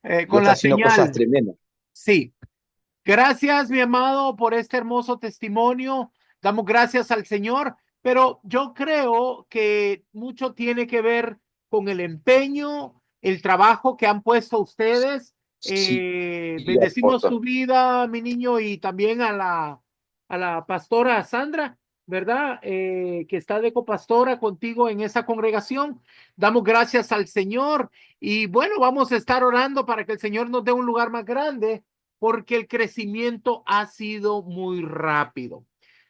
Dios Con está la haciendo cosas señal. tremendas. Sí. Gracias, mi amado, por este hermoso testimonio. Damos gracias al Señor, pero yo creo que mucho tiene que ver con el empeño, el trabajo que han puesto ustedes. Sí, Bendecimos apóstol. tu vida, mi niño, y también a la pastora Sandra, ¿verdad? Que está de copastora contigo en esa congregación. Damos gracias al Señor y bueno, vamos a estar orando para que el Señor nos dé un lugar más grande porque el crecimiento ha sido muy rápido.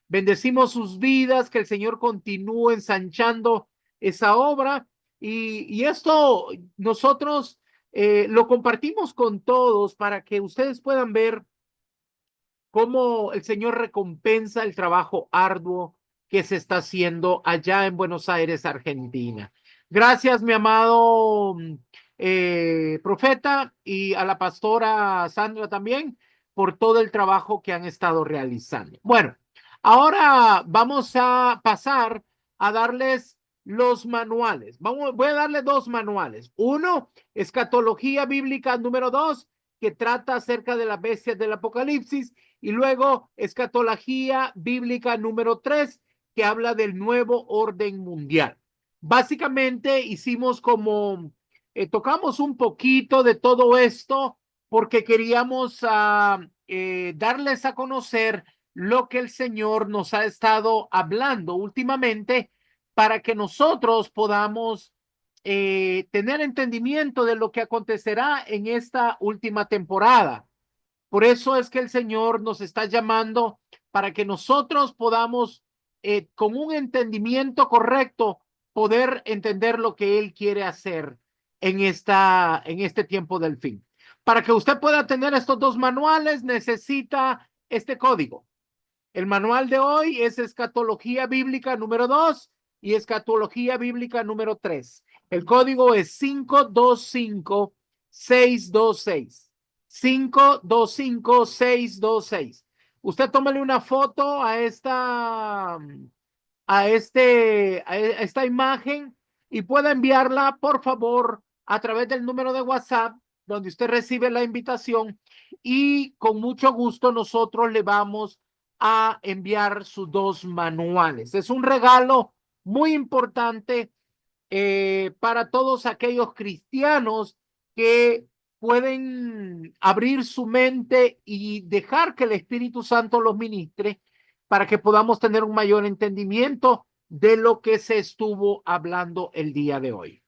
Bendecimos sus vidas, que el Señor continúe ensanchando esa obra y esto nosotros lo compartimos con todos para que ustedes puedan ver cómo el Señor recompensa el trabajo arduo que se está haciendo allá en Buenos Aires, Argentina. Gracias, mi amado profeta, y a la pastora Sandra también por todo el trabajo que han estado realizando. Bueno, ahora vamos a pasar a darles los manuales. Voy a darle dos manuales. Uno, Escatología Bíblica número 2, que trata acerca de las bestias del Apocalipsis, y luego Escatología Bíblica número 3, que habla del nuevo orden mundial. Básicamente hicimos como, tocamos un poquito de todo esto porque queríamos darles a conocer lo que el Señor nos ha estado hablando últimamente para que nosotros podamos tener entendimiento de lo que acontecerá en esta última temporada. Por eso es que el Señor nos está llamando para que nosotros podamos, con un entendimiento correcto, poder entender lo que Él quiere hacer en este tiempo del fin. Para que usted pueda tener estos dos manuales, necesita este código. El manual de hoy es Escatología Bíblica número 2 y Escatología Bíblica número 3. El código es 525626. 525626. Usted tómale una foto a esta imagen y puede enviarla, por favor, a través del número de WhatsApp donde usted recibe la invitación y con mucho gusto nosotros le vamos a enviar sus dos manuales. Es un regalo muy importante para todos aquellos cristianos que pueden abrir su mente y dejar que el Espíritu Santo los ministre para que podamos tener un mayor entendimiento de lo que se estuvo hablando el día de hoy.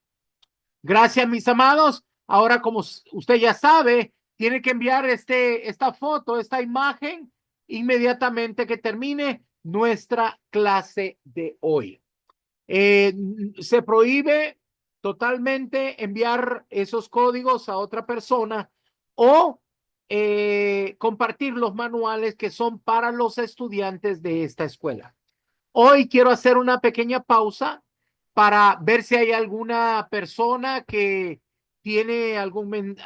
Gracias, mis amados. Ahora, como usted ya sabe, tiene que enviar esta foto, esta imagen, inmediatamente que termine nuestra clase de hoy. Se prohíbe totalmente enviar esos códigos a otra persona o compartir los manuales que son para los estudiantes de esta escuela. Hoy quiero hacer una pequeña pausa para ver si hay alguna persona que tiene algún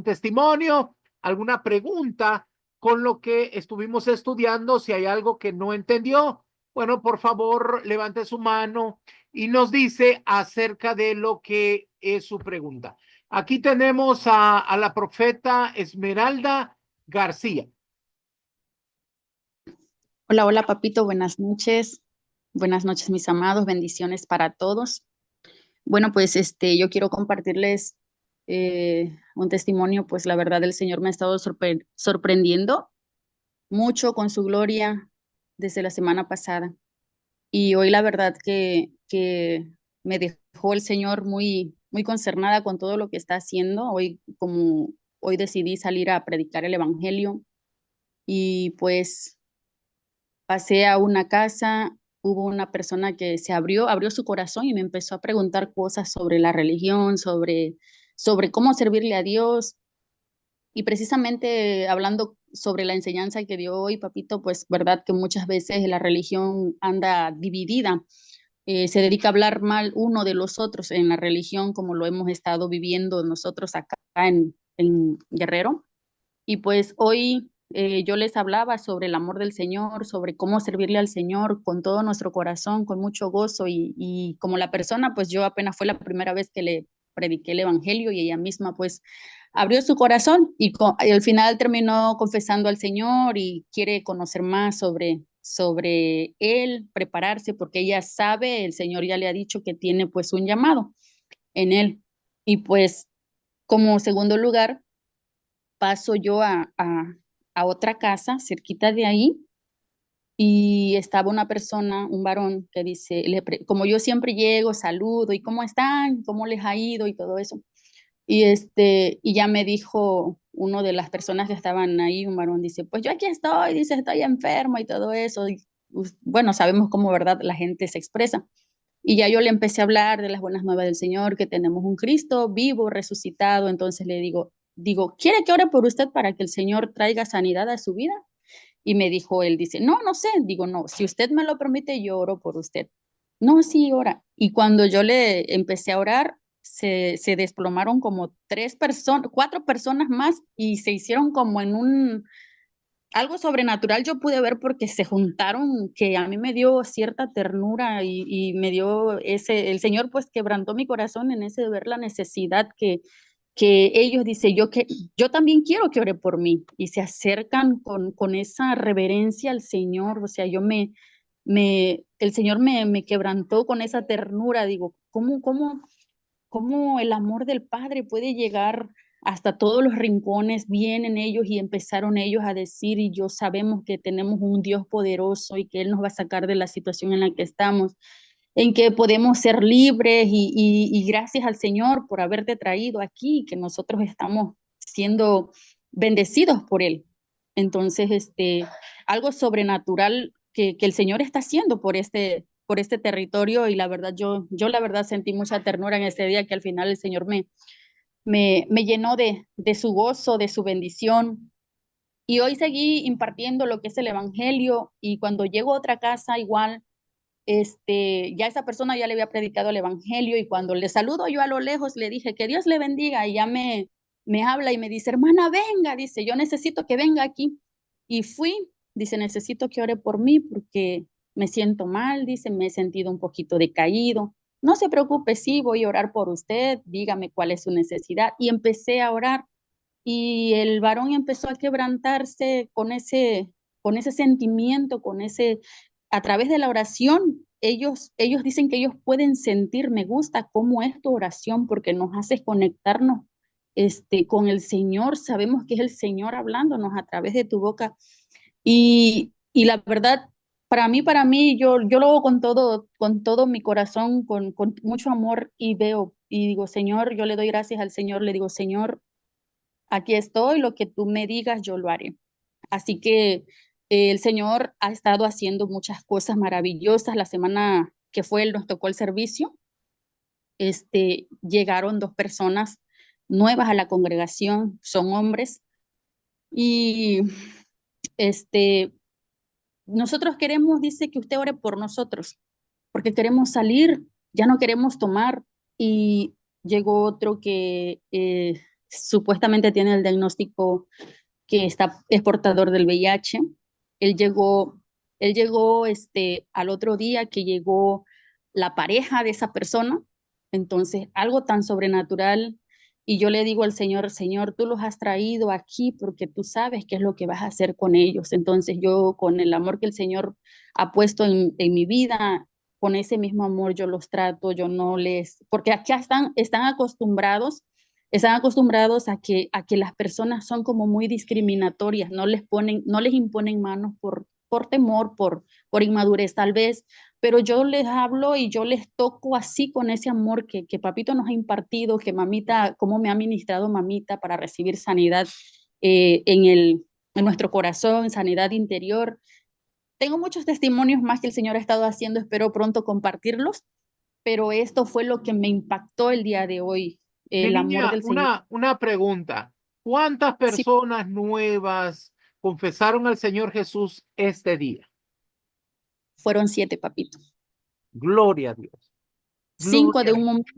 testimonio, alguna pregunta con lo que estuvimos estudiando. Si hay algo que no entendió, bueno, por favor, levante su mano y nos dice acerca de lo que es su pregunta. Aquí tenemos a la profeta Esmeralda García. Hola, hola, papito, buenas noches. Buenas noches, mis amados, bendiciones para todos. Bueno, pues yo quiero compartirles un testimonio, pues la verdad el Señor me ha estado sorprendiendo mucho con su gloria desde la semana pasada. Y hoy la verdad que me dejó el Señor muy, muy concernada con todo lo que está haciendo. Hoy decidí salir a predicar el Evangelio y pues pasé a una casa, hubo una persona que abrió su corazón y me empezó a preguntar cosas sobre la religión, sobre cómo servirle a Dios. Y precisamente hablando sobre la enseñanza que dio hoy, papito, pues verdad que muchas veces la religión anda dividida. Se dedica a hablar mal uno de los otros en la religión, como lo hemos estado viviendo nosotros acá en Guerrero. Y pues hoy Yo les hablaba sobre el amor del Señor, sobre cómo servirle al Señor con todo nuestro corazón, con mucho gozo y como la persona, pues yo apenas fue la primera vez que le prediqué el Evangelio y ella misma pues abrió su corazón y al final terminó confesando al Señor y quiere conocer más sobre Él, prepararse porque ella sabe, el Señor ya le ha dicho que tiene pues un llamado en Él. Y pues como segundo lugar, paso yo a otra casa cerquita de ahí y estaba una persona, un varón, que dice, como yo siempre llego, saludo, ¿y cómo están? ¿Cómo les ha ido? Y todo eso. Y ya me dijo uno de las personas que estaban ahí, un varón, dice, pues yo aquí estoy, dice, estoy enfermo y todo eso. Y, bueno, sabemos cómo, ¿verdad? La gente se expresa. Y ya yo le empecé a hablar de las buenas nuevas del Señor, que tenemos un Cristo vivo, resucitado. Entonces le digo, ¿quiere que ore por usted para que el Señor traiga sanidad a su vida? Y me dijo él, dice, no, no sé. Digo, no, si usted me lo permite, yo oro por usted. No, sí, ora. Y cuando yo le empecé a orar, se desplomaron como 3 personas, 4 personas más y se hicieron como en algo sobrenatural yo pude ver porque se juntaron, que a mí me dio cierta ternura y me dio el Señor pues quebrantó mi corazón en ese de ver la necesidad que ellos dicen, yo también quiero que ore por mí y se acercan con esa reverencia al Señor, o sea, el Señor me quebrantó con esa ternura, digo, cómo el amor del Padre puede llegar hasta todos los rincones, vienen ellos y empezaron ellos a decir, y yo sabemos que tenemos un Dios poderoso y que Él nos va a sacar de la situación en la que estamos, en que podemos ser libres y gracias al Señor por haberte traído aquí, que nosotros estamos siendo bendecidos por Él. Entonces, algo sobrenatural que el Señor está haciendo por este territorio y la verdad, yo la verdad sentí mucha ternura en este día que al final el Señor me llenó de su gozo, de su bendición. Y hoy seguí impartiendo lo que es el Evangelio y cuando llego a otra casa igual ya esa persona ya le había predicado el evangelio y cuando le saludo yo a lo lejos le dije que Dios le bendiga y ya me habla y me dice, hermana, venga, dice, yo necesito que venga aquí. Y fui, dice, necesito que ore por mí porque me siento mal, dice, me he sentido un poquito decaído. No se preocupe, sí, voy a orar por usted, dígame cuál es su necesidad. Y empecé a orar y el varón empezó a quebrantarse con ese sentimiento, a través de la oración, ellos dicen que ellos pueden sentir, me gusta cómo es tu oración, porque nos hace conectarnos con el Señor, sabemos que es el Señor hablándonos a través de tu boca. Y la verdad, yo lo hago con todo mi corazón, con mucho amor y veo y digo, Señor, yo le doy gracias al Señor, le digo, Señor, aquí estoy, lo que tú me digas, yo lo haré. Así que el Señor ha estado haciendo muchas cosas maravillosas. La semana que fue, Él nos tocó el servicio, llegaron 2 personas nuevas a la congregación, son hombres, y este, nosotros queremos, dice que usted ore por nosotros, porque queremos salir, ya no queremos tomar, y llegó otro que supuestamente tiene el diagnóstico que es portador del VIH. Él llegó, él llegó al otro día que llegó la pareja de esa persona, entonces algo tan sobrenatural. Y yo le digo al Señor, Señor, tú los has traído aquí porque tú sabes qué es lo que vas a hacer con ellos. Entonces yo, con el amor que el Señor ha puesto en mi vida, con ese mismo amor yo los trato, yo no porque aquí están acostumbrados a que las personas son como muy discriminatorias, no les imponen manos por temor, por inmadurez tal vez, pero yo les hablo y yo les toco así con ese amor que papito nos ha impartido, que mamita, cómo me ha ministrado mamita para recibir sanidad en nuestro corazón, sanidad interior. Tengo muchos testimonios más que el Señor ha estado haciendo, espero pronto compartirlos, pero esto fue lo que me impactó el día de hoy, Mi el amor niña, del Señor. una pregunta. ¿Cuántas Sí, personas nuevas confesaron al Señor Jesús este día? fueron 7, papito. Gloria a Dios. 5 Gloria de a un Dios. momento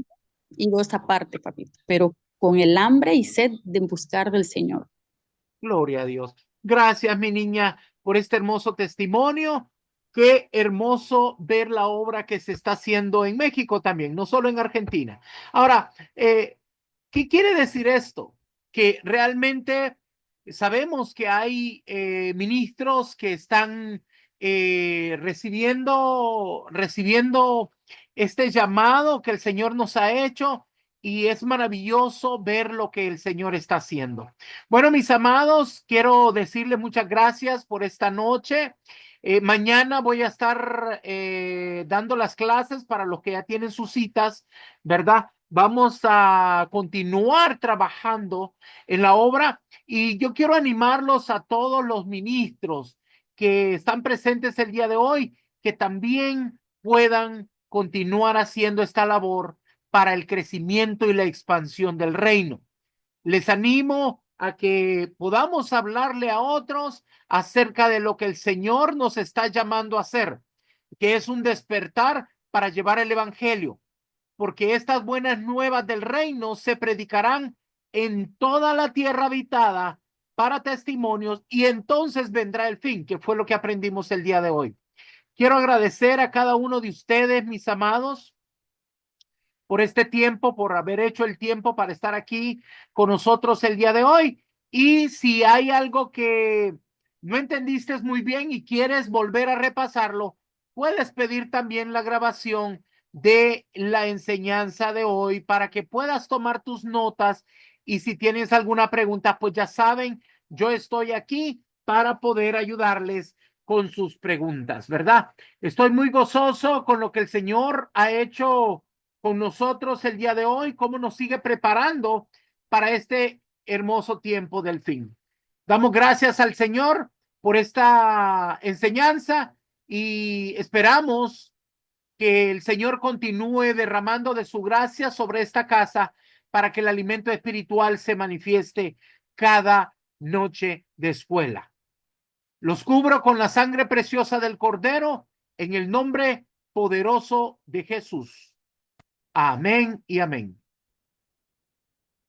y 2 aparte, papito, pero con el hambre y sed de buscar del Señor. Gloria a Dios. Gracias, mi niña, por este hermoso testimonio. Qué hermoso ver la obra que se está haciendo en México también, no solo en Argentina. Ahora, ¿qué quiere decir esto? Que realmente sabemos que hay ministros que están recibiendo este llamado que el Señor nos ha hecho, y es maravilloso ver lo que el Señor está haciendo. Bueno, mis amados, quiero decirles muchas gracias por esta noche. Mañana voy a estar dando las clases para los que ya tienen sus citas, ¿verdad? Vamos a continuar trabajando en la obra, y yo quiero animarlos a todos los ministros que están presentes el día de hoy, que también puedan continuar haciendo esta labor para el crecimiento y la expansión del reino. Les animo a que podamos hablarle a otros acerca de lo que el Señor nos está llamando a hacer, que es un despertar para llevar el evangelio, porque estas buenas nuevas del reino se predicarán en toda la tierra habitada para testimonios, y entonces vendrá el fin, que fue lo que aprendimos el día de hoy. Quiero agradecer a cada uno de ustedes, mis amados, por este tiempo, por haber hecho el tiempo para estar aquí con nosotros el día de hoy. Y si hay algo que no entendiste muy bien y quieres volver a repasarlo, puedes pedir también la grabación de la enseñanza de hoy para que puedas tomar tus notas. Y si tienes alguna pregunta, pues ya saben, yo estoy aquí para poder ayudarles con sus preguntas, ¿verdad? Estoy muy gozoso con lo que el Señor ha hecho con nosotros el día de hoy, cómo nos sigue preparando para este hermoso tiempo del fin. Damos gracias al Señor por esta enseñanza, y esperamos que el Señor continúe derramando de su gracia sobre esta casa para que el alimento espiritual se manifieste cada noche de escuela. Los cubro con la sangre preciosa del Cordero, en el nombre poderoso de Jesús. Amén y amén.